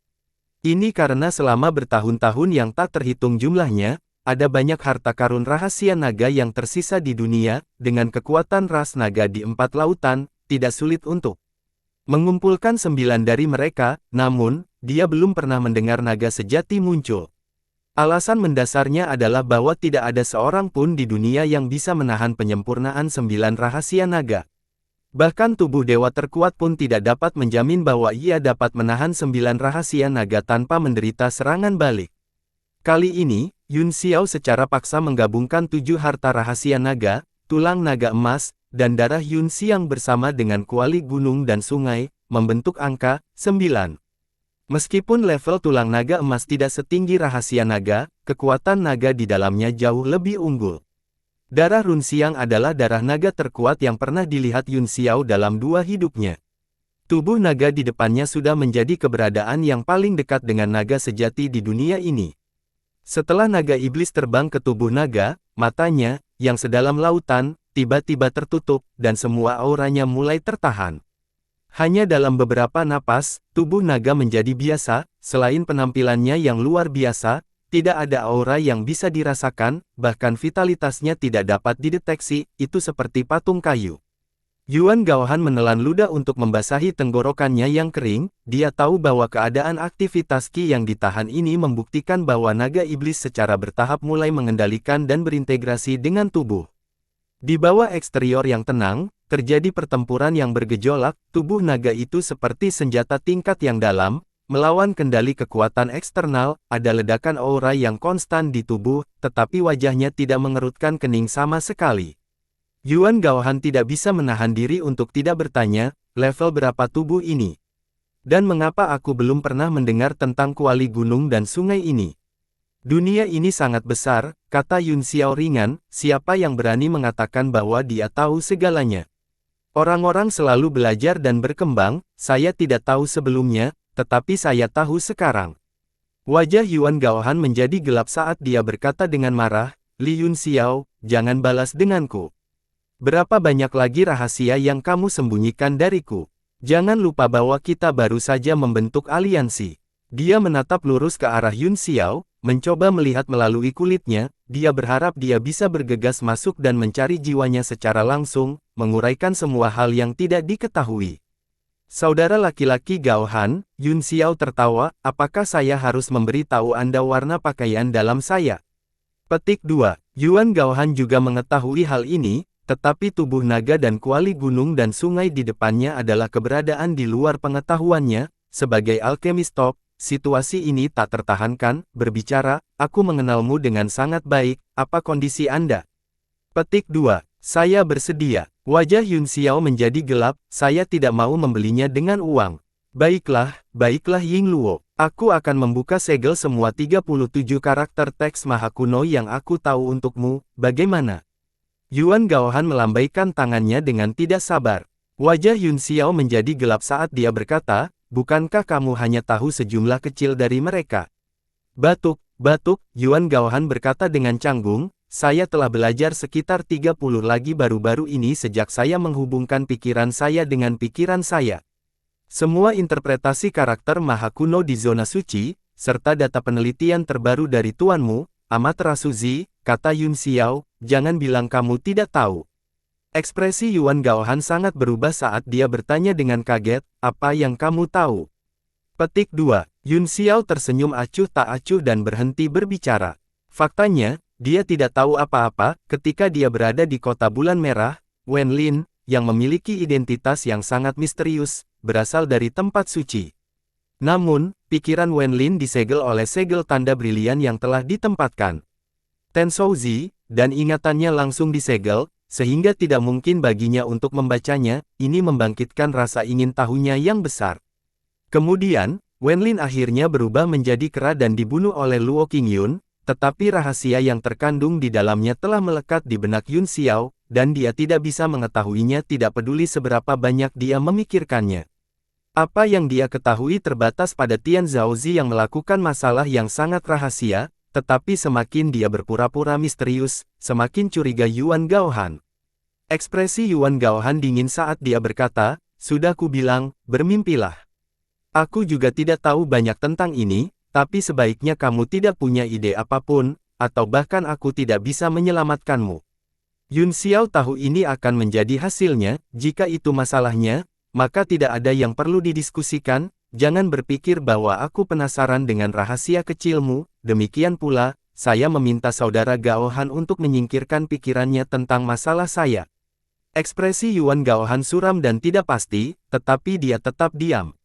Ini karena selama bertahun-tahun yang tak terhitung jumlahnya, ada banyak harta karun rahasia naga yang tersisa di dunia, dengan kekuatan ras naga di 4 lautan, tidak sulit untuk mengumpulkan 9 dari mereka, namun, dia belum pernah mendengar naga sejati muncul. Alasan mendasarnya adalah bahwa tidak ada seorang pun di dunia yang bisa menahan penyempurnaan 9 rahasia naga. Bahkan tubuh dewa terkuat pun tidak dapat menjamin bahwa ia dapat menahan 9 rahasia naga tanpa menderita serangan balik. Kali ini, Yun Xiao secara paksa menggabungkan 7 harta rahasia naga, tulang naga emas, dan darah Yun Xiang bersama dengan kuali gunung dan sungai, membentuk angka 9. Meskipun level tulang naga emas tidak setinggi rahasia naga, kekuatan naga di dalamnya jauh lebih unggul. Darah Runxiang adalah darah naga terkuat yang pernah dilihat Yun Xiao dalam 2 hidupnya. Tubuh naga di depannya sudah menjadi keberadaan yang paling dekat dengan naga sejati di dunia ini. Setelah naga iblis terbang ke tubuh naga, matanya, yang sedalam lautan, tiba-tiba tertutup, dan semua auranya mulai tertahan. Hanya dalam beberapa napas, tubuh naga menjadi biasa, selain penampilannya yang luar biasa, tidak ada aura yang bisa dirasakan, bahkan vitalitasnya tidak dapat dideteksi, itu seperti patung kayu. Yuan Gaohan menelan ludah untuk membasahi tenggorokannya yang kering, dia tahu bahwa keadaan aktivitas Qi yang ditahan ini membuktikan bahwa naga iblis secara bertahap mulai mengendalikan dan berintegrasi dengan tubuh. Di bawah eksterior yang tenang, terjadi pertempuran yang bergejolak, tubuh naga itu seperti senjata tingkat yang dalam, melawan kendali kekuatan eksternal, ada ledakan aura yang konstan di tubuh, tetapi wajahnya tidak mengerutkan kening sama sekali. Yuan Gaohan tidak bisa menahan diri untuk tidak bertanya, level berapa tubuh ini? Dan mengapa aku belum pernah mendengar tentang kuali gunung dan sungai ini? Dunia ini sangat besar, kata Yun Xiao ringan, siapa yang berani mengatakan bahwa dia tahu segalanya? Orang-orang selalu belajar dan berkembang, saya tidak tahu sebelumnya, tetapi saya tahu sekarang. Wajah Yuan Gaohan menjadi gelap saat dia berkata dengan marah, Li Yun Xiao, jangan balas denganku. Berapa banyak lagi rahasia yang kamu sembunyikan dariku? Jangan lupa bahwa kita baru saja membentuk aliansi. Dia menatap lurus ke arah Yun Xiao, mencoba melihat melalui kulitnya, dia berharap dia bisa bergegas masuk dan mencari jiwanya secara langsung, menguraikan semua hal yang tidak diketahui. Saudara laki-laki Gaohan, Yun Xiao tertawa, apakah saya harus memberi tahu Anda warna pakaian dalam saya? Petik 2. Yuan Gaohan juga mengetahui hal ini, tetapi tubuh naga dan kuali gunung dan sungai di depannya adalah keberadaan di luar pengetahuannya. Sebagai alkemis top, situasi ini tak tertahankan, berbicara, aku mengenalmu dengan sangat baik, apa kondisi Anda? Petik 2. Saya bersedia. Wajah Yun Xiao menjadi gelap, saya tidak mau membelinya dengan uang. Baiklah Ying Luo. Aku akan membuka segel semua 37 karakter teks maha kuno yang aku tahu untukmu, bagaimana? Yuan Gaohan melambaikan tangannya dengan tidak sabar. Wajah Yun Xiao menjadi gelap saat dia berkata, bukankah kamu hanya tahu sejumlah kecil dari mereka? Batuk, Yuan Gaohan berkata dengan canggung, saya telah belajar sekitar 30 lagi baru-baru ini sejak saya menghubungkan pikiran saya dengan pikiran saya. Semua interpretasi karakter maha kuno di zona suci, serta data penelitian terbaru dari tuanmu, Amaterasu Z, kata Yun Xiao, jangan bilang kamu tidak tahu. Ekspresi Yuan Gaohan sangat berubah saat dia bertanya dengan kaget, apa yang kamu tahu? Petik 2. Yun Xiao tersenyum acuh tak acuh dan berhenti berbicara. Faktanya, dia tidak tahu apa-apa, ketika dia berada di kota bulan merah, Wen Lin, yang memiliki identitas yang sangat misterius, berasal dari tempat suci. Namun, pikiran Wen Lin disegel oleh segel tanda brilian yang telah ditempatkan. Ten Shou Zi, dan ingatannya langsung disegel, sehingga tidak mungkin baginya untuk membacanya, ini membangkitkan rasa ingin tahunya yang besar. Kemudian, Wen Lin akhirnya berubah menjadi kera dan dibunuh oleh Luo Qingyun, tetapi rahasia yang terkandung di dalamnya telah melekat di benak Yun Xiao, dan dia tidak bisa mengetahuinya tidak peduli seberapa banyak dia memikirkannya. Apa yang dia ketahui terbatas pada Tian Zhaozi yang melakukan masalah yang sangat rahasia, tetapi semakin dia berpura-pura misterius, semakin curiga Yuan Gaohan. Ekspresi Yuan Gaohan dingin saat dia berkata, sudah ku bilang, bermimpilah. Aku juga tidak tahu banyak tentang ini, tapi sebaiknya kamu tidak punya ide apapun, atau bahkan aku tidak bisa menyelamatkanmu. Yun Xiao tahu ini akan menjadi hasilnya, jika itu masalahnya, maka tidak ada yang perlu didiskusikan, jangan berpikir bahwa aku penasaran dengan rahasia kecilmu, demikian pula, saya meminta saudara Gaohan untuk menyingkirkan pikirannya tentang masalah saya. Ekspresi Yuan Gaohan suram dan tidak pasti, tetapi dia tetap diam.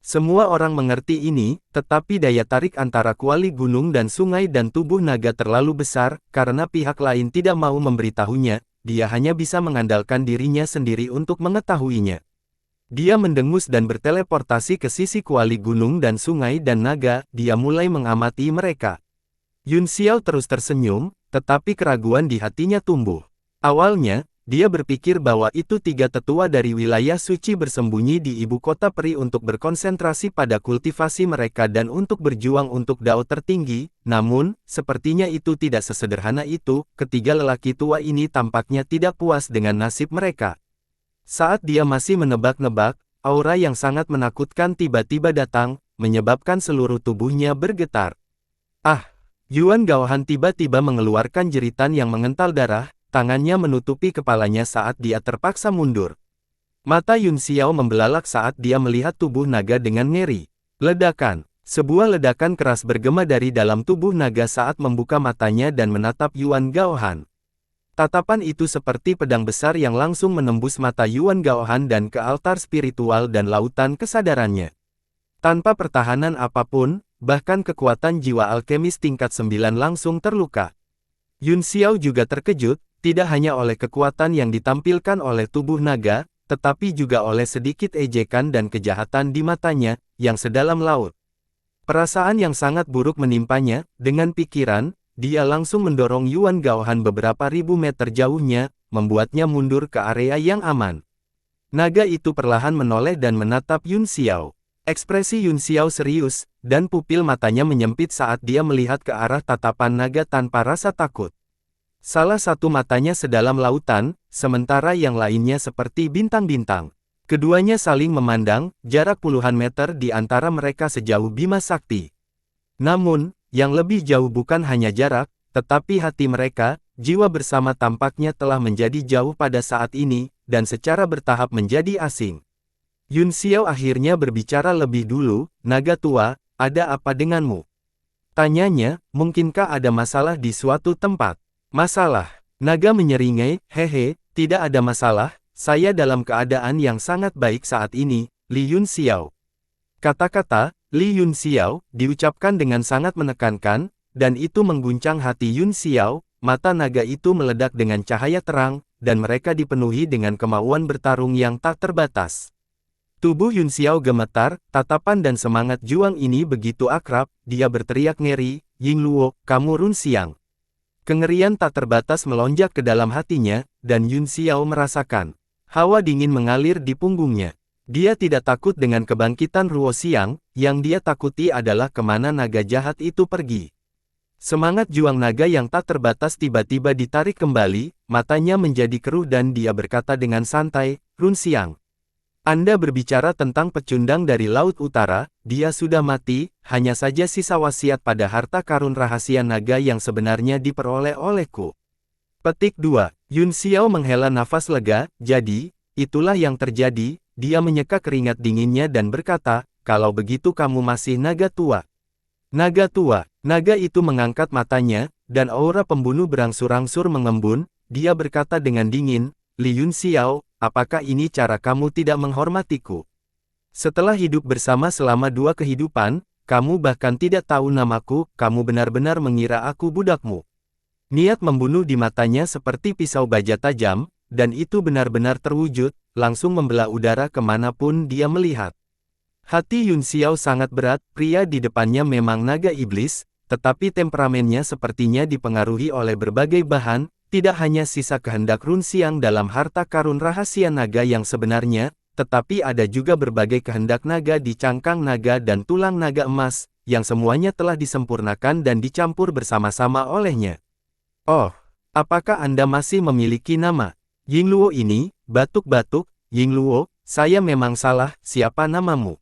Semua orang mengerti ini, tetapi daya tarik antara kuali gunung dan sungai dan tubuh naga terlalu besar, karena pihak lain tidak mau memberitahunya, dia hanya bisa mengandalkan dirinya sendiri untuk mengetahuinya. Dia mendengus dan berteleportasi ke sisi kuali gunung dan sungai dan naga, dia mulai mengamati mereka. Yun Xiao terus tersenyum, tetapi keraguan di hatinya tumbuh. Awalnya, dia berpikir bahwa itu tiga tetua dari wilayah suci bersembunyi di ibu kota peri untuk berkonsentrasi pada kultivasi mereka dan untuk berjuang untuk dao tertinggi, namun, sepertinya itu tidak sesederhana itu, ketiga lelaki tua ini tampaknya tidak puas dengan nasib mereka. Saat dia masih menebak-nebak, aura yang sangat menakutkan tiba-tiba datang, menyebabkan seluruh tubuhnya bergetar. Ah! Yuan Gaohan tiba-tiba mengeluarkan jeritan yang mengental darah, tangannya menutupi kepalanya saat dia terpaksa mundur. Mata Yun Xiao membelalak saat dia melihat tubuh naga dengan ngeri. Ledakan! Sebuah ledakan keras bergema dari dalam tubuh naga saat membuka matanya dan menatap Yuan Gaohan. Tatapan itu seperti pedang besar yang langsung menembus mata Yuan Gaohan dan ke altar spiritual dan lautan kesadarannya. Tanpa pertahanan apapun, bahkan kekuatan jiwa alkemis tingkat 9 langsung terluka. Yun Xiao juga terkejut, tidak hanya oleh kekuatan yang ditampilkan oleh tubuh naga, tetapi juga oleh sedikit ejekan dan kejahatan di matanya, yang sedalam laut. Perasaan yang sangat buruk menimpanya, dengan pikiran, dia langsung mendorong Yuan Gaohan beberapa ribu meter jauhnya, membuatnya mundur ke area yang aman. Naga itu perlahan menoleh dan menatap Yun Xiao. Ekspresi Yun Xiao serius, dan pupil matanya menyempit saat dia melihat ke arah tatapan naga tanpa rasa takut. Salah satu matanya sedalam lautan, sementara yang lainnya seperti bintang-bintang. Keduanya saling memandang, jarak puluhan meter di antara mereka sejauh Bima Sakti. Namun, yang lebih jauh bukan hanya jarak, tetapi hati mereka, jiwa bersama tampaknya telah menjadi jauh pada saat ini, dan secara bertahap menjadi asing. Yun Xiao akhirnya berbicara lebih dulu, "Naga tua, ada apa denganmu?" Tanyanya, "Mungkinkah ada masalah di suatu tempat?" "Masalah?" Naga menyeringai, "Hehe, tidak ada masalah, saya dalam keadaan yang sangat baik saat ini, Li Yun Xiao." Kata-kata Li Yun Xiao diucapkan dengan sangat menekankan, dan itu mengguncang hati Yun Xiao. Mata naga itu meledak dengan cahaya terang, dan mereka dipenuhi dengan kemauan bertarung yang tak terbatas. Tubuh Yun Xiao gemetar, tatapan dan semangat juang ini begitu akrab, dia berteriak ngeri, "Yingluo, kamu Run Xiang." Kengerian tak terbatas melonjak ke dalam hatinya, dan Yun Xiao merasakan hawa dingin mengalir di punggungnya. Dia tidak takut dengan kebangkitan Ruo Xiang, yang dia takuti adalah kemana naga jahat itu pergi. Semangat juang naga yang tak terbatas tiba-tiba ditarik kembali, matanya menjadi keruh dan dia berkata dengan santai, "Run Xiang, Anda berbicara tentang pecundang dari Laut Utara, dia sudah mati, hanya saja sisa wasiat pada harta karun rahasia naga yang sebenarnya diperoleh olehku." Petik 2. Yun Xiao menghela nafas lega, "Jadi, itulah yang terjadi." Dia menyeka keringat dinginnya dan berkata, "Kalau begitu kamu masih naga tua." Naga tua. Naga itu mengangkat matanya, dan aura pembunuh berangsur-angsur mengembun. Dia berkata dengan dingin, "Li Yun Xiao, apakah ini cara kamu tidak menghormatiku? Setelah hidup bersama selama 2 kehidupan, kamu bahkan tidak tahu namaku, kamu benar-benar mengira aku budakmu." Niat membunuh di matanya seperti pisau baja tajam, dan itu benar-benar terwujud, langsung membelah udara kemanapun dia melihat. Hati Yun Xiao sangat berat, pria di depannya memang naga iblis, tetapi temperamennya sepertinya dipengaruhi oleh berbagai bahan, tidak hanya sisa kehendak Run Xiang dalam harta karun rahasia naga yang sebenarnya, tetapi ada juga berbagai kehendak naga di cangkang naga dan tulang naga emas, yang semuanya telah disempurnakan dan dicampur bersama-sama olehnya. "Oh, apakah Anda masih memiliki nama?" "Yingluo ini," batuk-batuk, "Yingluo, saya memang salah, siapa namamu?"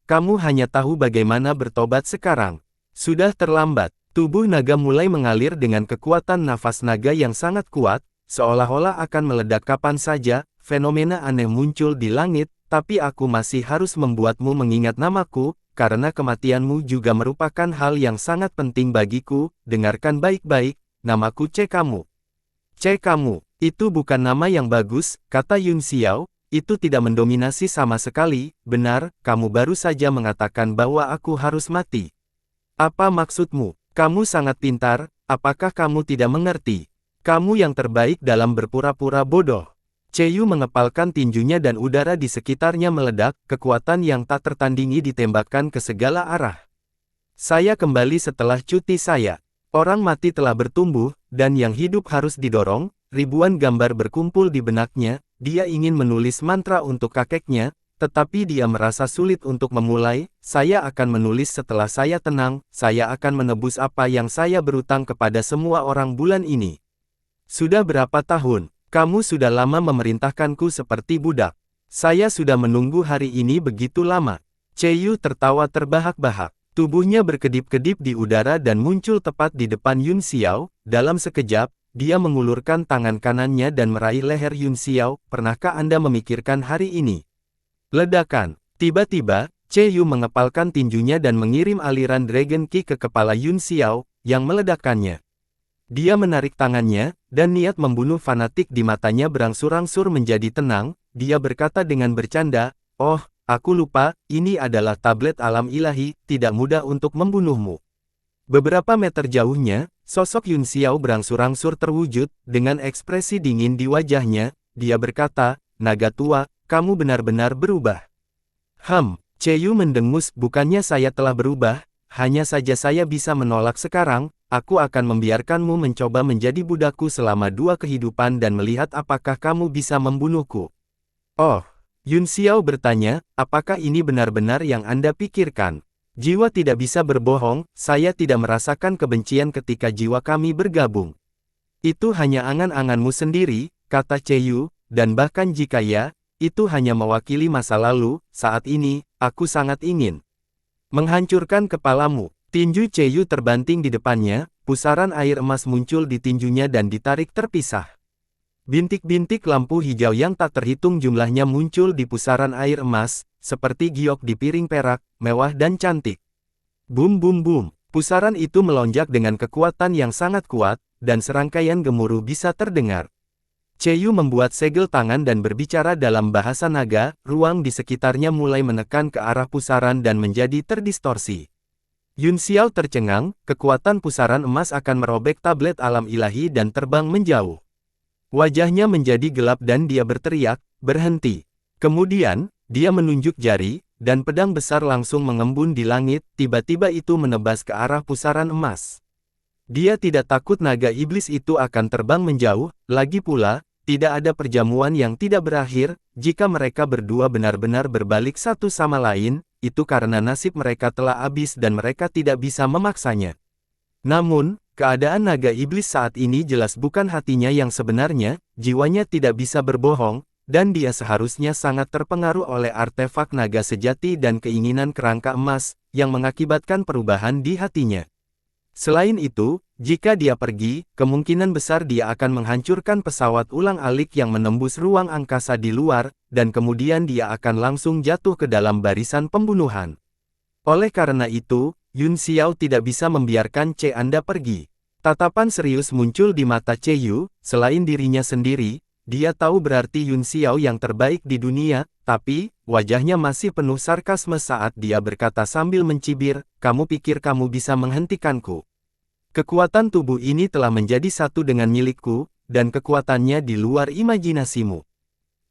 Kamu hanya tahu bagaimana bertobat sekarang. Sudah terlambat." Tubuh naga mulai mengalir dengan kekuatan nafas naga yang sangat kuat, seolah-olah akan meledak kapan saja. Fenomena aneh muncul di langit, tapi aku masih harus membuatmu mengingat namaku, karena kematianmu juga merupakan hal yang sangat penting bagiku. Dengarkan baik-baik, namaku C. Kamu. C. Kamu, itu bukan nama yang bagus, kata Yun Xiao. Itu tidak mendominasi sama sekali. Benar, kamu baru saja mengatakan bahwa aku harus mati. Apa maksudmu? Kamu sangat pintar, apakah kamu tidak mengerti? Kamu yang terbaik dalam berpura-pura bodoh. Yu mengepalkan tinjunya dan udara di sekitarnya meledak, kekuatan yang tak tertandingi ditembakkan ke segala arah. Saya kembali setelah cuti saya. Orang mati telah bertumbuh, dan yang hidup harus didorong. Ribuan gambar berkumpul di benaknya, dia ingin menulis mantra untuk kakeknya, tetapi dia merasa sulit untuk memulai. Saya akan menulis setelah saya tenang, saya akan menebus apa yang saya berutang kepada semua orang bulan ini. Sudah berapa tahun? Kamu sudah lama memerintahkanku seperti budak. Saya sudah menunggu hari ini begitu lama. Yu tertawa terbahak-bahak. Tubuhnya berkedip-kedip di udara dan muncul tepat di depan Yun Xiao. Dalam sekejap, dia mengulurkan tangan kanannya dan meraih leher Yun Xiao. Pernahkah Anda memikirkan hari ini? Ledakan. Tiba-tiba, Yu mengepalkan tinjunya dan mengirim aliran Dragon Ki ke kepala Yun Xiao, yang meledakkannya. Dia menarik tangannya, dan niat membunuh fanatik di matanya berangsur-angsur menjadi tenang. Dia berkata dengan bercanda, "Oh, aku lupa, ini adalah tablet alam ilahi, tidak mudah untuk membunuhmu." Beberapa meter jauhnya, sosok Yun Xiao berangsur-angsur terwujud, dengan ekspresi dingin di wajahnya. Dia berkata, naga tua, kamu benar-benar berubah. Yu mendengus, bukannya saya telah berubah, hanya saja saya bisa menolak sekarang, aku akan membiarkanmu mencoba menjadi budakku selama 2 kehidupan dan melihat apakah kamu bisa membunuhku. Oh, Yun Xiao bertanya, apakah ini benar-benar yang Anda pikirkan? Jiwa tidak bisa berbohong, saya tidak merasakan kebencian ketika jiwa kami bergabung. Itu hanya angan-anganmu sendiri, kata Yu, dan bahkan jika ya, itu hanya mewakili masa lalu, saat ini, aku sangat ingin menghancurkan kepalamu. Tinju Yu terbanting di depannya, pusaran air emas muncul di tinjunya dan ditarik terpisah. Bintik-bintik lampu hijau yang tak terhitung jumlahnya muncul di pusaran air emas, seperti giok di piring perak, mewah dan cantik. Bum bum bum, pusaran itu melonjak dengan kekuatan yang sangat kuat, dan serangkaian gemuruh bisa terdengar. Yu membuat segel tangan dan berbicara dalam bahasa naga, ruang di sekitarnya mulai menekan ke arah pusaran dan menjadi terdistorsi. Yun Xiao tercengang, kekuatan pusaran emas akan merobek tablet alam ilahi dan terbang menjauh. Wajahnya menjadi gelap dan dia berteriak, berhenti. Kemudian, dia menunjuk jari, dan pedang besar langsung mengembun di langit, tiba-tiba itu menebas ke arah pusaran emas. Dia tidak takut naga iblis itu akan terbang menjauh, lagi pula, tidak ada perjamuan yang tidak berakhir, jika mereka berdua benar-benar berbalik satu sama lain, itu karena nasib mereka telah habis dan mereka tidak bisa memaksanya. Namun, keadaan naga iblis saat ini jelas bukan hatinya yang sebenarnya, jiwanya tidak bisa berbohong, dan dia seharusnya sangat terpengaruh oleh artefak naga sejati dan keinginan kerangka emas, yang mengakibatkan perubahan di hatinya. Selain itu, jika dia pergi, kemungkinan besar dia akan menghancurkan pesawat ulang-alik yang menembus ruang angkasa di luar, dan kemudian dia akan langsung jatuh ke dalam barisan pembunuhan. Oleh karena itu, Yun Xiao tidak bisa membiarkan Anda pergi. Tatapan serius muncul di mata Yu, selain dirinya sendiri, dia tahu berarti Yun Xiao yang terbaik di dunia, tapi, wajahnya masih penuh sarkasme saat dia berkata sambil mencibir, kamu pikir kamu bisa menghentikanku? Kekuatan tubuh ini telah menjadi satu dengan milikku, dan kekuatannya di luar imajinasimu.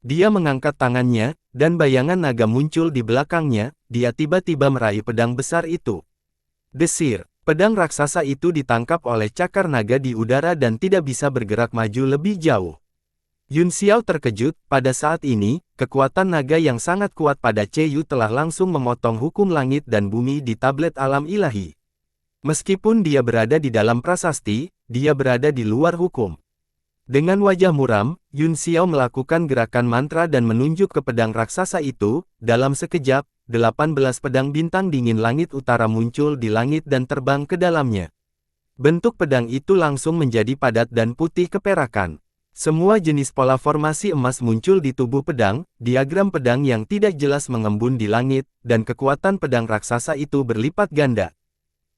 Dia mengangkat tangannya, dan bayangan naga muncul di belakangnya, dia tiba-tiba meraih pedang besar itu. Desir, pedang raksasa itu ditangkap oleh cakar naga di udara dan tidak bisa bergerak maju lebih jauh. Yun Xiao terkejut, pada saat ini, kekuatan naga yang sangat kuat pada Yu telah langsung memotong hukum langit dan bumi di tablet alam ilahi. Meskipun dia berada di dalam prasasti, dia berada di luar hukum. Dengan wajah muram, Yun Xiao melakukan gerakan mantra dan menunjuk ke pedang raksasa itu, dalam sekejap, 18 pedang bintang dingin langit utara muncul di langit dan terbang ke dalamnya. Bentuk pedang itu langsung menjadi padat dan putih keperakan. Semua jenis pola formasi emas muncul di tubuh pedang, diagram pedang yang tidak jelas mengembun di langit, dan kekuatan pedang raksasa itu berlipat ganda.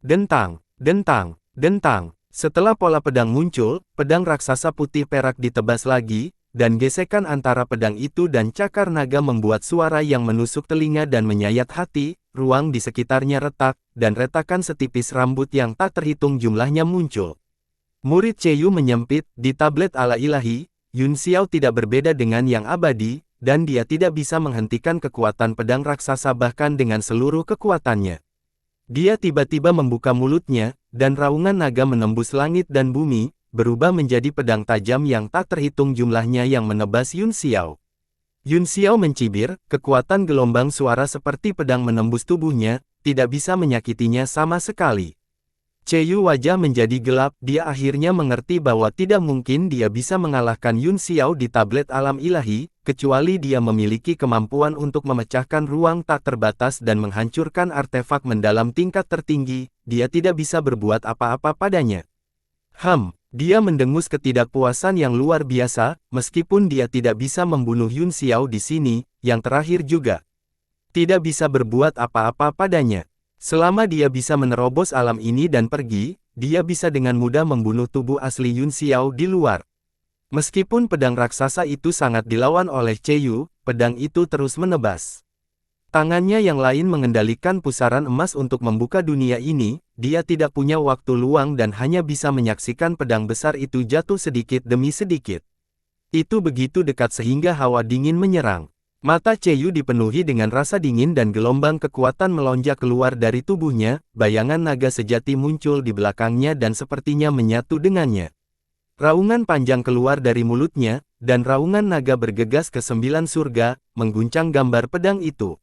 Dentang, dentang, dentang. Setelah pola pedang muncul, pedang raksasa putih perak ditebas lagi, dan gesekan antara pedang itu dan cakar naga membuat suara yang menusuk telinga dan menyayat hati, ruang di sekitarnya retak, dan retakan setipis rambut yang tak terhitung jumlahnya muncul. Murid Yu menyempit, di tablet ala ilahi, Yun Xiao tidak berbeda dengan yang abadi, dan dia tidak bisa menghentikan kekuatan pedang raksasa bahkan dengan seluruh kekuatannya. Dia tiba-tiba membuka mulutnya, dan raungan naga menembus langit dan bumi, berubah menjadi pedang tajam yang tak terhitung jumlahnya yang menebas Yun Xiao. Yun Xiao mencibir, kekuatan gelombang suara seperti pedang menembus tubuhnya, tidak bisa menyakitinya sama sekali. Yu wajah menjadi gelap, dia akhirnya mengerti bahwa tidak mungkin dia bisa mengalahkan Yun Xiao di tablet alam ilahi, kecuali dia memiliki kemampuan untuk memecahkan ruang tak terbatas dan menghancurkan artefak mendalam tingkat tertinggi, dia tidak bisa berbuat apa-apa padanya. Dia mendengus ketidakpuasan yang luar biasa, meskipun dia tidak bisa membunuh Yun Xiao di sini, yang terakhir juga tidak bisa berbuat apa-apa padanya. Selama dia bisa menerobos alam ini dan pergi, dia bisa dengan mudah membunuh tubuh asli Yun Xiao di luar. Meskipun pedang raksasa itu sangat dilawan oleh Yu, pedang itu terus menebas. Tangannya yang lain mengendalikan pusaran emas untuk membuka dunia ini, dia tidak punya waktu luang dan hanya bisa menyaksikan pedang besar itu jatuh sedikit demi sedikit. Itu begitu dekat sehingga hawa dingin menyerang. Mata Cheyu dipenuhi dengan rasa dingin dan gelombang kekuatan melonjak keluar dari tubuhnya, bayangan naga sejati muncul di belakangnya dan sepertinya menyatu dengannya. Raungan panjang keluar dari mulutnya, dan raungan naga bergegas ke 9 surga, mengguncang gambar pedang itu.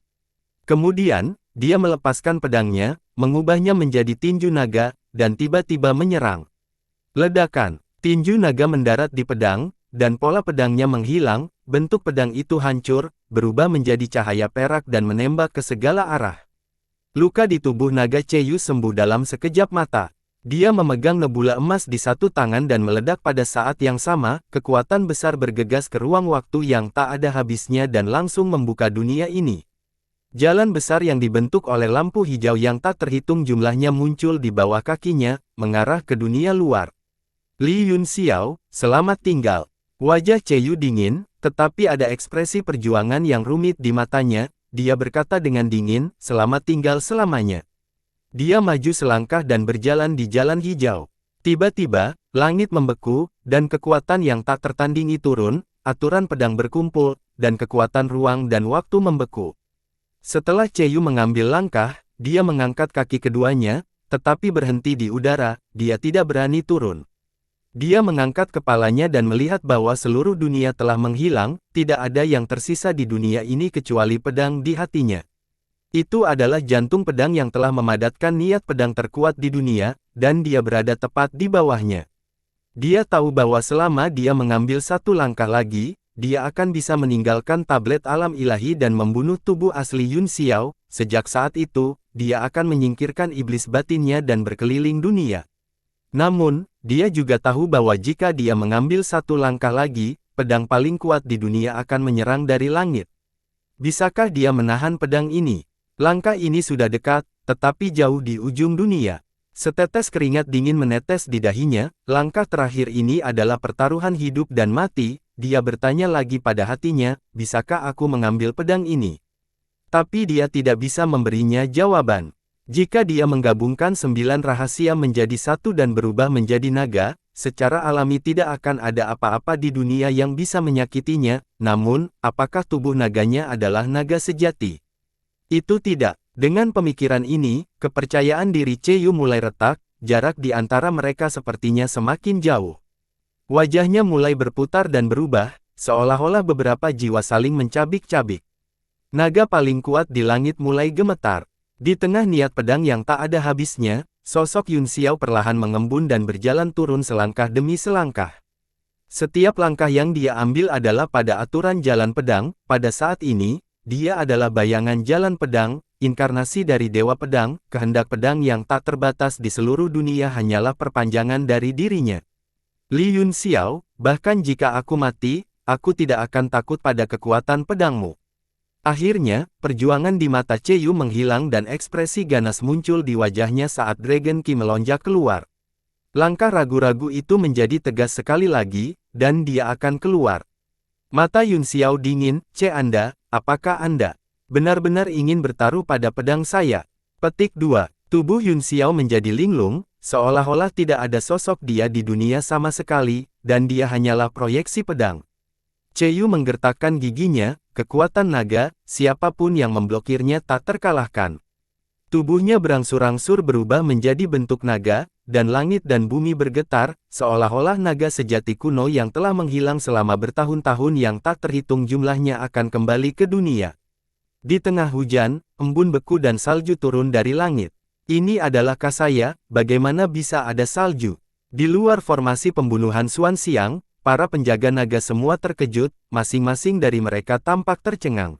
Kemudian, dia melepaskan pedangnya, mengubahnya menjadi tinju naga, dan tiba-tiba menyerang. Ledakan, tinju naga mendarat di pedang, dan pola pedangnya menghilang, bentuk pedang itu hancur, berubah menjadi cahaya perak dan menembak ke segala arah. Luka di tubuh naga Cheyu sembuh dalam sekejap mata. Dia memegang nebula emas di satu tangan dan meledak pada saat yang sama, kekuatan besar bergegas ke ruang waktu yang tak ada habisnya dan langsung membuka dunia ini. Jalan besar yang dibentuk oleh lampu hijau yang tak terhitung jumlahnya muncul di bawah kakinya, mengarah ke dunia luar. Li Yunxiao, selamat tinggal. Wajah Cheyu dingin, tetapi ada ekspresi perjuangan yang rumit di matanya. Dia berkata dengan dingin, selamat tinggal selamanya. Dia maju selangkah dan berjalan di jalan hijau. Tiba-tiba, langit membeku, dan kekuatan yang tak tertandingi turun, aturan pedang berkumpul, dan kekuatan ruang dan waktu membeku. Setelah Cheyu mengambil langkah, dia mengangkat kaki keduanya, tetapi berhenti di udara, dia tidak berani turun. Dia mengangkat kepalanya dan melihat bahwa seluruh dunia telah menghilang, tidak ada yang tersisa di dunia ini kecuali pedang di hatinya. Itu adalah jantung pedang yang telah memadatkan niat pedang terkuat di dunia, dan dia berada tepat di bawahnya. Dia tahu bahwa selama dia mengambil satu langkah lagi, dia akan bisa meninggalkan tablet alam ilahi dan membunuh tubuh asli Yunxiao. Sejak saat itu, dia akan menyingkirkan iblis batinnya dan berkeliling dunia. Namun, dia juga tahu bahwa jika dia mengambil satu langkah lagi, pedang paling kuat di dunia akan menyerang dari langit. Bisakah dia menahan pedang ini? Langkah ini sudah dekat, tetapi jauh di ujung dunia. Setetes keringat dingin menetes di dahinya, langkah terakhir ini adalah pertaruhan hidup dan mati, dia bertanya lagi pada hatinya, bisakah aku mengambil pedang ini? Tapi dia tidak bisa memberinya jawaban. Jika dia menggabungkan 9 rahasia menjadi satu dan berubah menjadi naga, secara alami tidak akan ada apa-apa di dunia yang bisa menyakitinya, namun, apakah tubuh naganya adalah naga sejati? Itu tidak. Dengan pemikiran ini, kepercayaan diri Cheyu mulai retak, jarak di antara mereka sepertinya semakin jauh. Wajahnya mulai berputar dan berubah, seolah-olah beberapa jiwa saling mencabik-cabik. Naga paling kuat di langit mulai gemetar. Di tengah niat pedang yang tak ada habisnya, sosok Yunxiao perlahan mengembun dan berjalan turun selangkah demi selangkah. Setiap langkah yang dia ambil adalah pada aturan jalan pedang. Pada saat ini, dia adalah bayangan jalan pedang, inkarnasi dari Dewa Pedang. Kehendak pedang yang tak terbatas di seluruh dunia hanyalah perpanjangan dari dirinya. Li Yunxiao, bahkan jika aku mati, aku tidak akan takut pada kekuatan pedangmu. Akhirnya, perjuangan di mata Cheyu menghilang dan ekspresi ganas muncul di wajahnya saat Dragon Ki melonjak keluar. Langkah ragu-ragu itu menjadi tegas sekali lagi, dan dia akan keluar. Mata Yunxiao dingin, Anda, apakah Anda benar-benar ingin bertaruh pada pedang saya? Petik 2. Tubuh Yunxiao menjadi linglung, seolah-olah tidak ada sosok dia di dunia sama sekali, dan dia hanyalah proyeksi pedang. Cheyu menggertakkan giginya, kekuatan naga, siapapun yang memblokirnya tak terkalahkan. Tubuhnya berangsur-angsur berubah menjadi bentuk naga, dan langit dan bumi bergetar, seolah-olah naga sejati kuno yang telah menghilang selama bertahun-tahun yang tak terhitung jumlahnya akan kembali ke dunia. Di tengah hujan, embun beku dan salju turun dari langit. Ini adalah Kasaya, bagaimana bisa ada salju? Di luar formasi pembunuhan Xuan Xiang, para penjaga naga semua terkejut, masing-masing dari mereka tampak tercengang.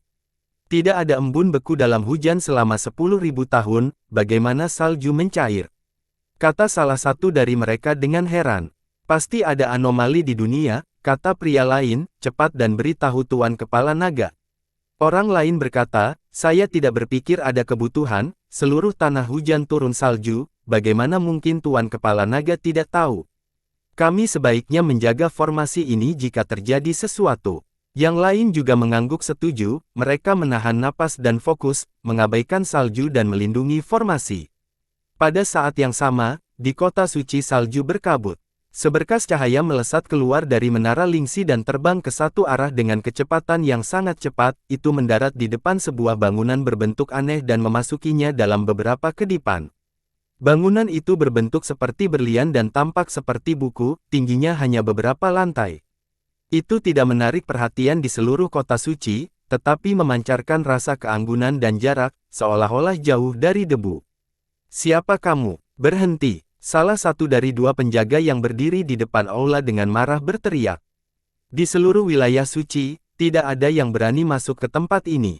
Tidak ada embun beku dalam hujan selama 10.000 tahun, bagaimana salju mencair? Kata salah satu dari mereka dengan heran. Pasti ada anomali di dunia, kata pria lain, cepat dan beritahu Tuan Kepala Naga. Orang lain berkata, saya tidak berpikir ada kebutuhan, seluruh tanah hujan turun salju, bagaimana mungkin Tuan Kepala Naga tidak tahu? Kami sebaiknya menjaga formasi ini jika terjadi sesuatu. Yang lain juga mengangguk setuju, mereka menahan napas dan fokus, mengabaikan salju dan melindungi formasi. Pada saat yang sama, di kota suci salju berkabut. Seberkas cahaya melesat keluar dari menara Lingxi dan terbang ke satu arah dengan kecepatan yang sangat cepat, itu mendarat di depan sebuah bangunan berbentuk aneh dan memasukinya dalam beberapa kedipan. Bangunan itu berbentuk seperti berlian dan tampak seperti buku, tingginya hanya beberapa lantai. Itu tidak menarik perhatian di seluruh kota suci, tetapi memancarkan rasa keanggunan dan jarak, seolah-olah jauh dari debu. "Siapa kamu? Berhenti!" Salah satu dari dua penjaga yang berdiri di depan aula dengan marah berteriak. Di seluruh wilayah suci, tidak ada yang berani masuk ke tempat ini.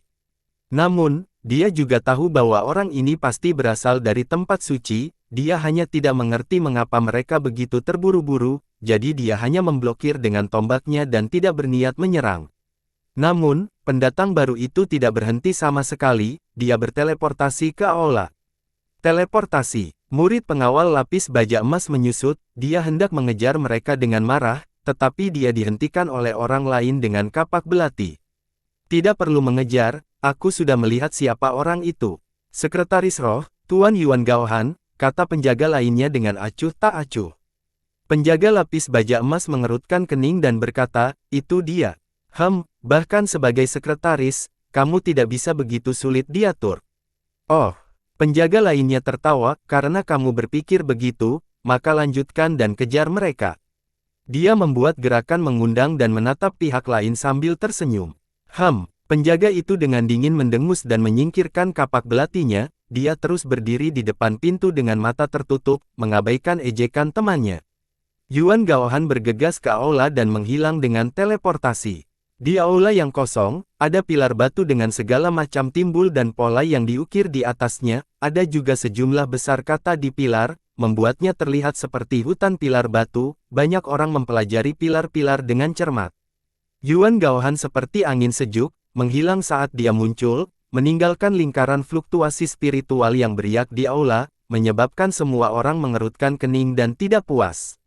Namun, dia juga tahu bahwa orang ini pasti berasal dari tempat suci, dia hanya tidak mengerti mengapa mereka begitu terburu-buru, jadi dia hanya memblokir dengan tombaknya dan tidak berniat menyerang. Namun, pendatang baru itu tidak berhenti sama sekali, dia berteleportasi ke aula. Teleportasi. Murid pengawal lapis baja emas menyusut, dia hendak mengejar mereka dengan marah, tetapi dia dihentikan oleh orang lain dengan kapak belati. "Tidak perlu mengejar, aku sudah melihat siapa orang itu. Sekretaris Roh, Tuan Yuan Gaohan," kata penjaga lainnya dengan acuh tak acuh. Penjaga lapis baja emas mengerutkan kening dan berkata, "Itu dia." Bahkan sebagai sekretaris, kamu tidak bisa begitu sulit diatur." "Oh." Penjaga lainnya tertawa, "Karena kamu berpikir begitu, maka lanjutkan dan kejar mereka." Dia membuat gerakan mengundang dan menatap pihak lain sambil tersenyum. Penjaga itu dengan dingin mendengus dan menyingkirkan kapak belatinya, dia terus berdiri di depan pintu dengan mata tertutup, mengabaikan ejekan temannya. Yuan Gaohan bergegas ke aula dan menghilang dengan teleportasi. Di aula yang kosong, ada pilar batu dengan segala macam timbul dan pola yang diukir di atasnya, ada juga sejumlah besar kata di pilar, membuatnya terlihat seperti hutan pilar batu, banyak orang mempelajari pilar-pilar dengan cermat. Yuan Gaohan seperti angin sejuk, menghilang saat dia muncul, meninggalkan lingkaran fluktuasi spiritual yang beriak di aula, menyebabkan semua orang mengerutkan kening dan tidak puas.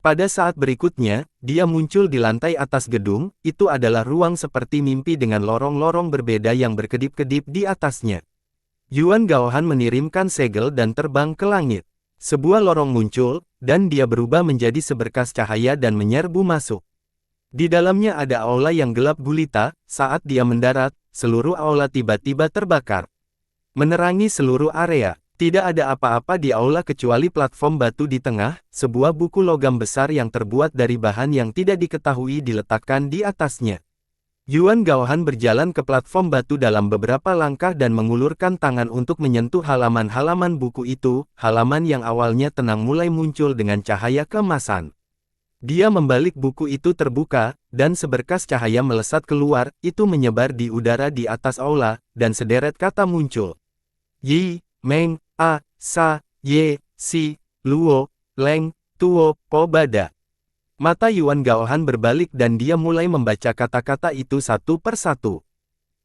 Pada saat berikutnya, dia muncul di lantai atas gedung, itu adalah ruang seperti mimpi dengan lorong-lorong berbeda yang berkedip-kedip di atasnya. Yuan Gaohan mengirimkan segel dan terbang ke langit. Sebuah lorong muncul, dan dia berubah menjadi seberkas cahaya dan menyerbu masuk. Di dalamnya ada aula yang gelap gulita, saat dia mendarat, seluruh aula tiba-tiba terbakar. Menerangi seluruh area. Tidak ada apa-apa di aula kecuali platform batu di tengah, sebuah buku logam besar yang terbuat dari bahan yang tidak diketahui diletakkan di atasnya. Yuan Gaohan berjalan ke platform batu dalam beberapa langkah dan mengulurkan tangan untuk menyentuh halaman-halaman buku itu, halaman yang awalnya tenang mulai muncul dengan cahaya keemasan. Dia membalik buku itu terbuka, dan seberkas cahaya melesat keluar, itu menyebar di udara di atas aula, dan sederet kata muncul. Yi, Meng, A, Sa, Ye, Si, Luo, Leng, Tuo, Po Bada. Mata Yuan Gaohan berbalik dan dia mulai membaca kata-kata itu satu persatu.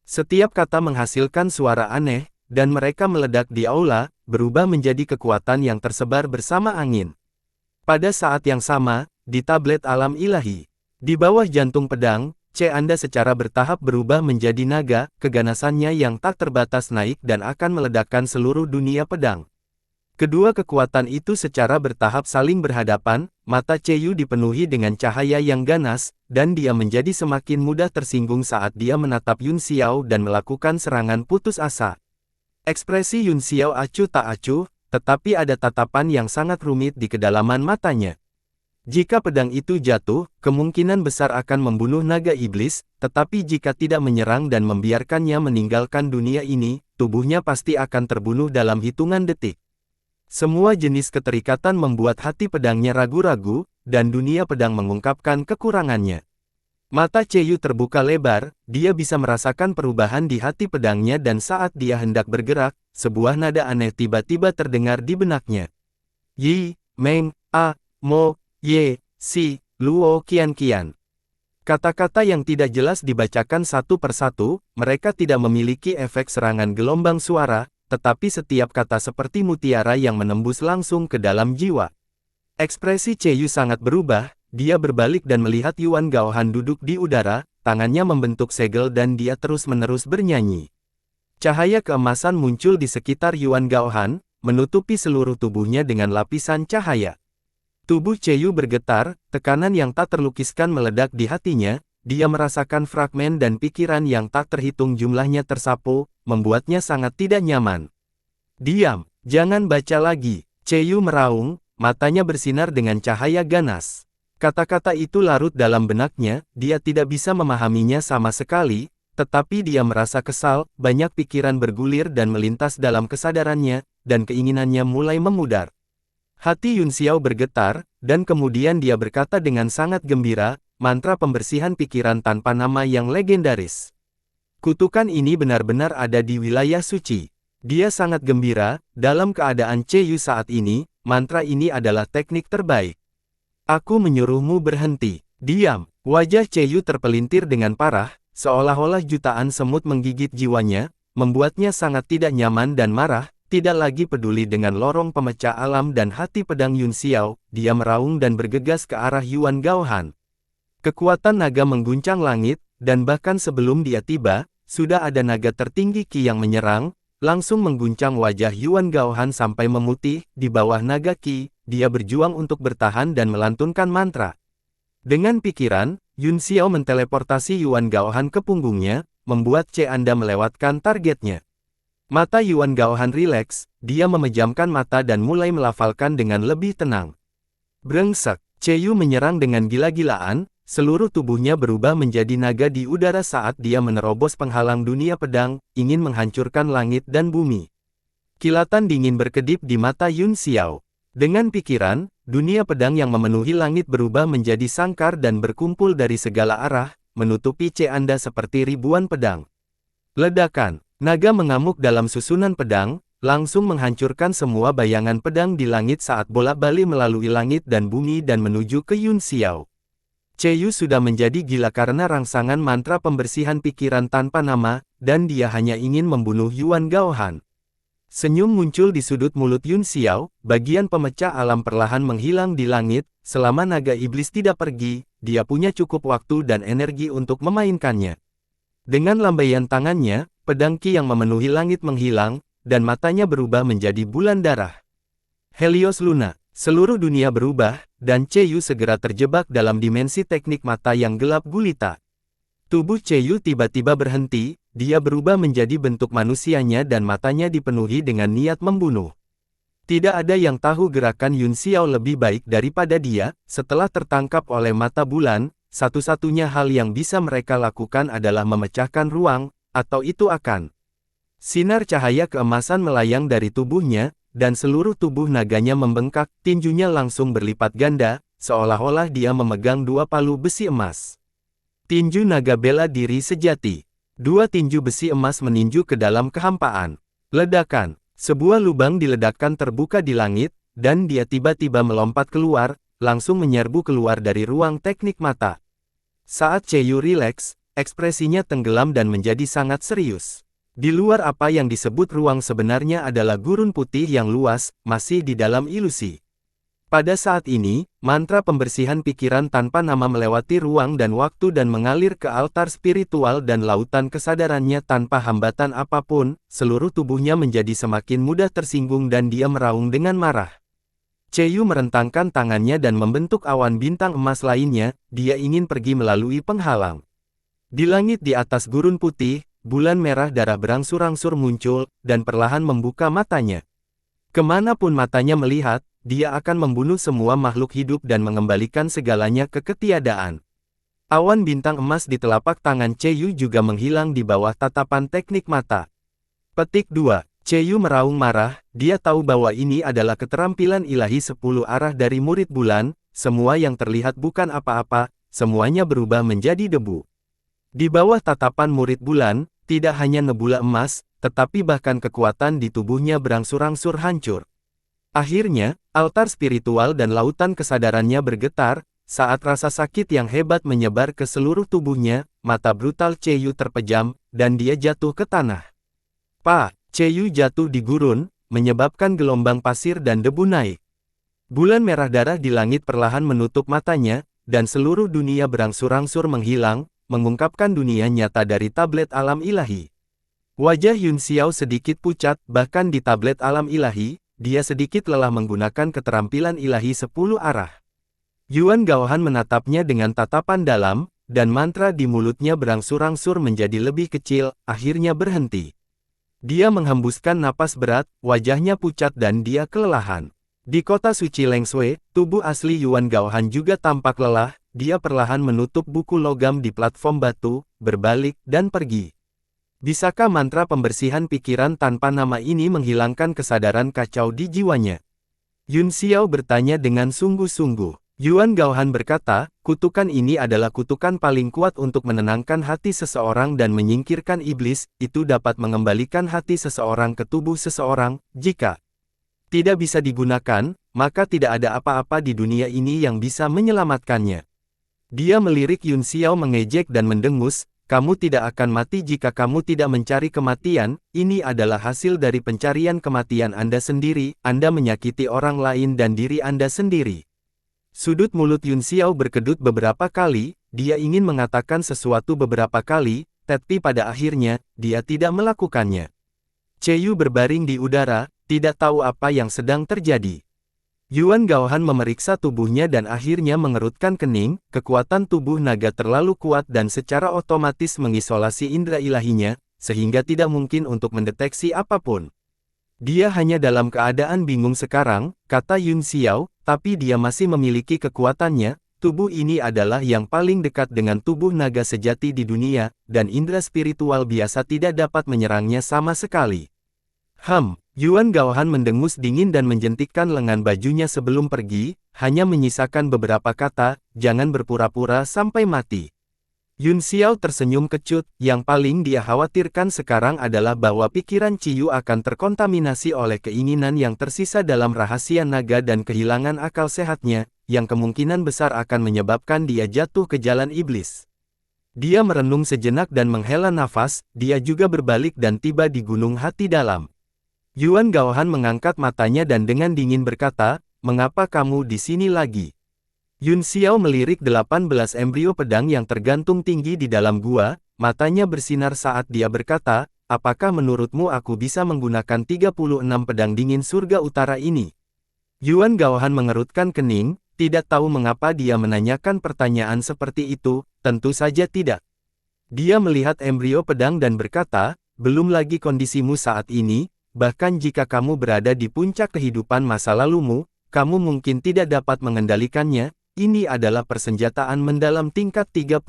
Setiap kata menghasilkan suara aneh, dan mereka meledak di aula, berubah menjadi kekuatan yang tersebar bersama angin. Pada saat yang sama, di tablet alam ilahi, di bawah jantung pedang, Anda secara bertahap berubah menjadi naga, keganasannya yang tak terbatas naik dan akan meledakkan seluruh dunia pedang. Kedua kekuatan itu secara bertahap saling berhadapan, mata Yu dipenuhi dengan cahaya yang ganas, dan dia menjadi semakin mudah tersinggung saat dia menatap Yun Xiao dan melakukan serangan putus asa. Ekspresi Yun Xiao acuh tak acuh, tetapi ada tatapan yang sangat rumit di kedalaman matanya. Jika pedang itu jatuh, kemungkinan besar akan membunuh naga iblis, tetapi jika tidak menyerang dan membiarkannya meninggalkan dunia ini, tubuhnya pasti akan terbunuh dalam hitungan detik. Semua jenis keterikatan membuat hati pedangnya ragu-ragu, dan dunia pedang mengungkapkan kekurangannya. Mata Yu terbuka lebar, dia bisa merasakan perubahan di hati pedangnya dan saat dia hendak bergerak, sebuah nada aneh tiba-tiba terdengar di benaknya. Yi, Meng, A, Mo, Ye, Si, Luo Qian. Kata-kata yang tidak jelas dibacakan satu persatu, mereka tidak memiliki efek serangan gelombang suara, tetapi setiap kata seperti mutiara yang menembus langsung ke dalam jiwa. Ekspresi Yu sangat berubah, dia berbalik dan melihat Yuan Gaohan duduk di udara, tangannya membentuk segel dan dia terus-menerus bernyanyi. Cahaya keemasan muncul di sekitar Yuan Gaohan, menutupi seluruh tubuhnya dengan lapisan cahaya. Tubuh Cheyu bergetar, tekanan yang tak terlukiskan meledak di hatinya, dia merasakan fragmen dan pikiran yang tak terhitung jumlahnya tersapu, membuatnya sangat tidak nyaman. Diam, jangan baca lagi. Cheyu meraung, matanya bersinar dengan cahaya ganas. Kata-kata itu larut dalam benaknya, dia tidak bisa memahaminya sama sekali, tetapi dia merasa kesal, banyak pikiran bergulir dan melintas dalam kesadarannya, dan keinginannya mulai memudar. Hati Yun Xiao bergetar, dan kemudian dia berkata dengan sangat gembira, mantra pembersihan pikiran tanpa nama yang legendaris. Kutukan ini benar-benar ada di wilayah suci. Dia sangat gembira, dalam keadaan Cheyu saat ini, mantra ini adalah teknik terbaik. Aku menyuruhmu berhenti. Diam. Wajah Cheyu terpelintir dengan parah, seolah-olah jutaan semut menggigit jiwanya, membuatnya sangat tidak nyaman dan marah. Tidak lagi peduli dengan lorong pemecah alam dan hati pedang Yun Xiao, dia meraung dan bergegas ke arah Yuan Gaohan. Kekuatan naga mengguncang langit, dan bahkan sebelum dia tiba, sudah ada naga tertinggi Qi yang menyerang, langsung mengguncang wajah Yuan Gaohan sampai memutih. Di bawah naga Qi, dia berjuang untuk bertahan dan melantunkan mantra. Dengan pikiran, Yun Xiao menteleportasi Yuan Gaohan ke punggungnya, membuat Anda melewatkan targetnya. Mata Yuan Gaohan rileks, dia memejamkan mata dan mulai melafalkan dengan lebih tenang. Brengsek, Cheyu menyerang dengan gila-gilaan, seluruh tubuhnya berubah menjadi naga di udara saat dia menerobos penghalang dunia pedang, ingin menghancurkan langit dan bumi. Kilatan dingin berkedip di mata Yun Xiao. Dengan pikiran, dunia pedang yang memenuhi langit berubah menjadi sangkar dan berkumpul dari segala arah, menutupi Anda seperti ribuan pedang. Ledakan. Naga mengamuk dalam susunan pedang, langsung menghancurkan semua bayangan pedang di langit saat bolak-balik melalui langit dan bumi dan menuju ke Yun Xiao. Cheyu sudah menjadi gila karena rangsangan mantra pembersihan pikiran tanpa nama, dan dia hanya ingin membunuh Yuan Gaohan. Senyum muncul di sudut mulut Yun Xiao, bagian pemecah alam perlahan menghilang di langit, selama naga iblis tidak pergi, dia punya cukup waktu dan energi untuk memainkannya. Dengan lambaian tangannya, pedang Qi yang memenuhi langit menghilang, dan matanya berubah menjadi bulan darah. Helios Luna, seluruh dunia berubah, dan Cheyu segera terjebak dalam dimensi teknik mata yang gelap gulita. Tubuh Cheyu tiba-tiba berhenti, dia berubah menjadi bentuk manusianya dan matanya dipenuhi dengan niat membunuh. Tidak ada yang tahu gerakan Yun Xiao lebih baik daripada dia, setelah tertangkap oleh mata bulan, satu-satunya hal yang bisa mereka lakukan adalah memecahkan ruang, atau itu akan. Sinar cahaya keemasan melayang dari tubuhnya, dan seluruh tubuh naganya membengkak, tinjunya langsung berlipat ganda, seolah-olah dia memegang dua palu besi emas. Tinju naga bela diri sejati. Dua tinju besi emas meninju ke dalam kehampaan. Ledakan. Sebuah lubang diledakkan terbuka di langit, dan dia tiba-tiba melompat keluar, langsung menyerbu keluar dari ruang teknik mata. Saat Cheyu rileks, ekspresinya tenggelam dan menjadi sangat serius. Di luar apa yang disebut ruang sebenarnya adalah gurun putih yang luas, masih di dalam ilusi. Pada saat ini, mantra pembersihan pikiran tanpa nama melewati ruang dan waktu dan mengalir ke altar spiritual dan lautan kesadarannya tanpa hambatan apapun, seluruh tubuhnya menjadi semakin mudah tersinggung dan dia meraung dengan marah. Cheyu merentangkan tangannya dan membentuk awan bintang emas lainnya, dia ingin pergi melalui penghalang. Di langit di atas gurun putih, bulan merah darah berangsur-angsur muncul, dan perlahan membuka matanya. Kemanapun matanya melihat, dia akan membunuh semua makhluk hidup dan mengembalikan segalanya ke ketiadaan. Awan bintang emas di telapak tangan Cheyu juga menghilang di bawah tatapan teknik mata. Petik 2. Cheyu meraung marah, dia tahu bahwa ini adalah keterampilan ilahi 10 arah dari murid bulan, semua yang terlihat bukan apa-apa, semuanya berubah menjadi debu. Di bawah tatapan murid bulan, tidak hanya nebula emas, tetapi bahkan kekuatan di tubuhnya berangsur-angsur hancur. Akhirnya, altar spiritual dan lautan kesadarannya bergetar, saat rasa sakit yang hebat menyebar ke seluruh tubuhnya, mata brutal Cheyu terpejam, dan dia jatuh ke tanah. Cheyu jatuh di gurun, menyebabkan gelombang pasir dan debu naik. Bulan merah darah di langit perlahan menutup matanya, dan seluruh dunia berangsur-angsur menghilang, mengungkapkan dunia nyata dari tablet alam ilahi. Wajah Yun Xiao sedikit pucat, bahkan di tablet alam ilahi, dia sedikit lelah menggunakan keterampilan ilahi 10 arah. Yuan Gaohan menatapnya dengan tatapan dalam, dan mantra di mulutnya berangsur-angsur menjadi lebih kecil, akhirnya berhenti. Dia menghembuskan napas berat, wajahnya pucat dan dia kelelahan. Di kota suci Lengshui, tubuh asli Yuan Gaohan juga tampak lelah, dia perlahan menutup buku logam di platform batu, berbalik, dan pergi. Bisakah mantra pembersihan pikiran tanpa nama ini menghilangkan kesadaran kacau di jiwanya? Yun Xiao bertanya dengan sungguh-sungguh. Yuan Gaohan berkata, kutukan ini adalah kutukan paling kuat untuk menenangkan hati seseorang dan menyingkirkan iblis, itu dapat mengembalikan hati seseorang ke tubuh seseorang, jika tidak bisa digunakan, maka tidak ada apa-apa di dunia ini yang bisa menyelamatkannya. Dia melirik Yun Xiao mengejek dan mendengus, kamu tidak akan mati jika kamu tidak mencari kematian, ini adalah hasil dari pencarian kematian Anda sendiri, Anda menyakiti orang lain dan diri Anda sendiri. Sudut mulut Yun Xiao berkedut beberapa kali, dia ingin mengatakan sesuatu beberapa kali, tapi pada akhirnya, dia tidak melakukannya. Cheyu berbaring di udara, tidak tahu apa yang sedang terjadi. Yuan Gaohan memeriksa tubuhnya dan akhirnya mengerutkan kening, kekuatan tubuh naga terlalu kuat dan secara otomatis mengisolasi indera ilahinya, sehingga tidak mungkin untuk mendeteksi apapun. Dia hanya dalam keadaan bingung sekarang, kata Yun Xiao, tapi dia masih memiliki kekuatannya, tubuh ini adalah yang paling dekat dengan tubuh naga sejati di dunia, dan indera spiritual biasa tidak dapat menyerangnya sama sekali. Yuan Gaohan mendengus dingin dan menjentikkan lengan bajunya sebelum pergi, hanya menyisakan beberapa kata, jangan berpura-pura sampai mati. Yun Xiao tersenyum kecut, yang paling dia khawatirkan sekarang adalah bahwa pikiran Ciyu akan terkontaminasi oleh keinginan yang tersisa dalam rahasia naga dan kehilangan akal sehatnya, yang kemungkinan besar akan menyebabkan dia jatuh ke jalan iblis. Dia merenung sejenak dan menghela nafas, dia juga berbalik dan tiba di gunung hati dalam. Yuan Gaohan mengangkat matanya dan dengan dingin berkata, mengapa kamu di sini lagi? Yun Xiao melirik 18 embrio pedang yang tergantung tinggi di dalam gua, matanya bersinar saat dia berkata, apakah menurutmu aku bisa menggunakan 36 pedang dingin surga utara ini? Yuan Gaohan mengerutkan kening, tidak tahu mengapa dia menanyakan pertanyaan seperti itu, tentu saja tidak. Dia melihat embrio pedang dan berkata, belum lagi kondisimu saat ini, bahkan jika kamu berada di puncak kehidupan masa lalumu, kamu mungkin tidak dapat mengendalikannya. Ini adalah persenjataan mendalam tingkat 36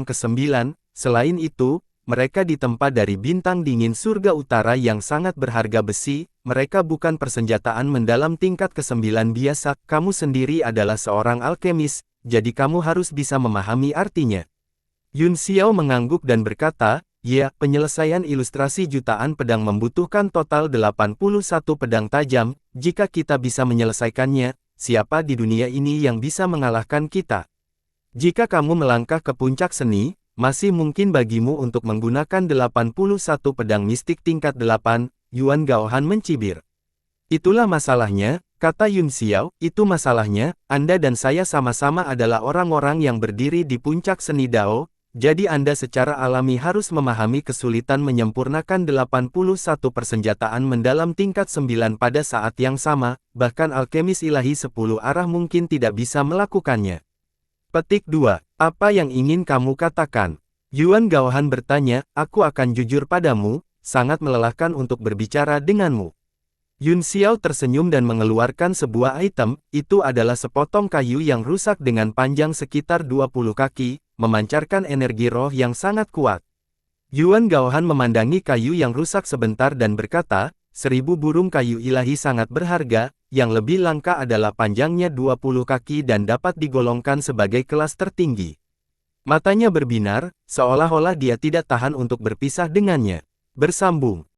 ke 9, selain itu, mereka ditempa dari bintang dingin surga utara yang sangat berharga besi, mereka bukan persenjataan mendalam tingkat ke 9 biasa, kamu sendiri adalah seorang alkemis, jadi kamu harus bisa memahami artinya. Yun Xiao mengangguk dan berkata, ya, penyelesaian ilustrasi jutaan pedang membutuhkan total 81 pedang tajam, jika kita bisa menyelesaikannya, siapa di dunia ini yang bisa mengalahkan kita? Jika kamu melangkah ke puncak seni, masih mungkin bagimu untuk menggunakan 81 pedang mistik tingkat 8, Yuan Gaohan mencibir. Itulah masalahnya, kata Yun Xiao, itu masalahnya, Anda dan saya sama-sama adalah orang-orang yang berdiri di puncak seni Dao, jadi Anda secara alami harus memahami kesulitan menyempurnakan 81 persenjataan mendalam tingkat 9 pada saat yang sama, bahkan alkemis ilahi 10 arah mungkin tidak bisa melakukannya. Petik 2. Apa yang ingin kamu katakan? Yuan Gaohan bertanya, aku akan jujur padamu, sangat melelahkan untuk berbicara denganmu. Yun Xiao tersenyum dan mengeluarkan sebuah item, itu adalah sepotong kayu yang rusak dengan panjang sekitar 20 kaki, memancarkan energi roh yang sangat kuat. Yuan Gaohan memandangi kayu yang rusak sebentar dan berkata, 1000 burung kayu ilahi sangat berharga, yang lebih langka adalah panjangnya 20 kaki dan dapat digolongkan sebagai kelas tertinggi. Matanya berbinar, seolah-olah dia tidak tahan untuk berpisah dengannya. Bersambung.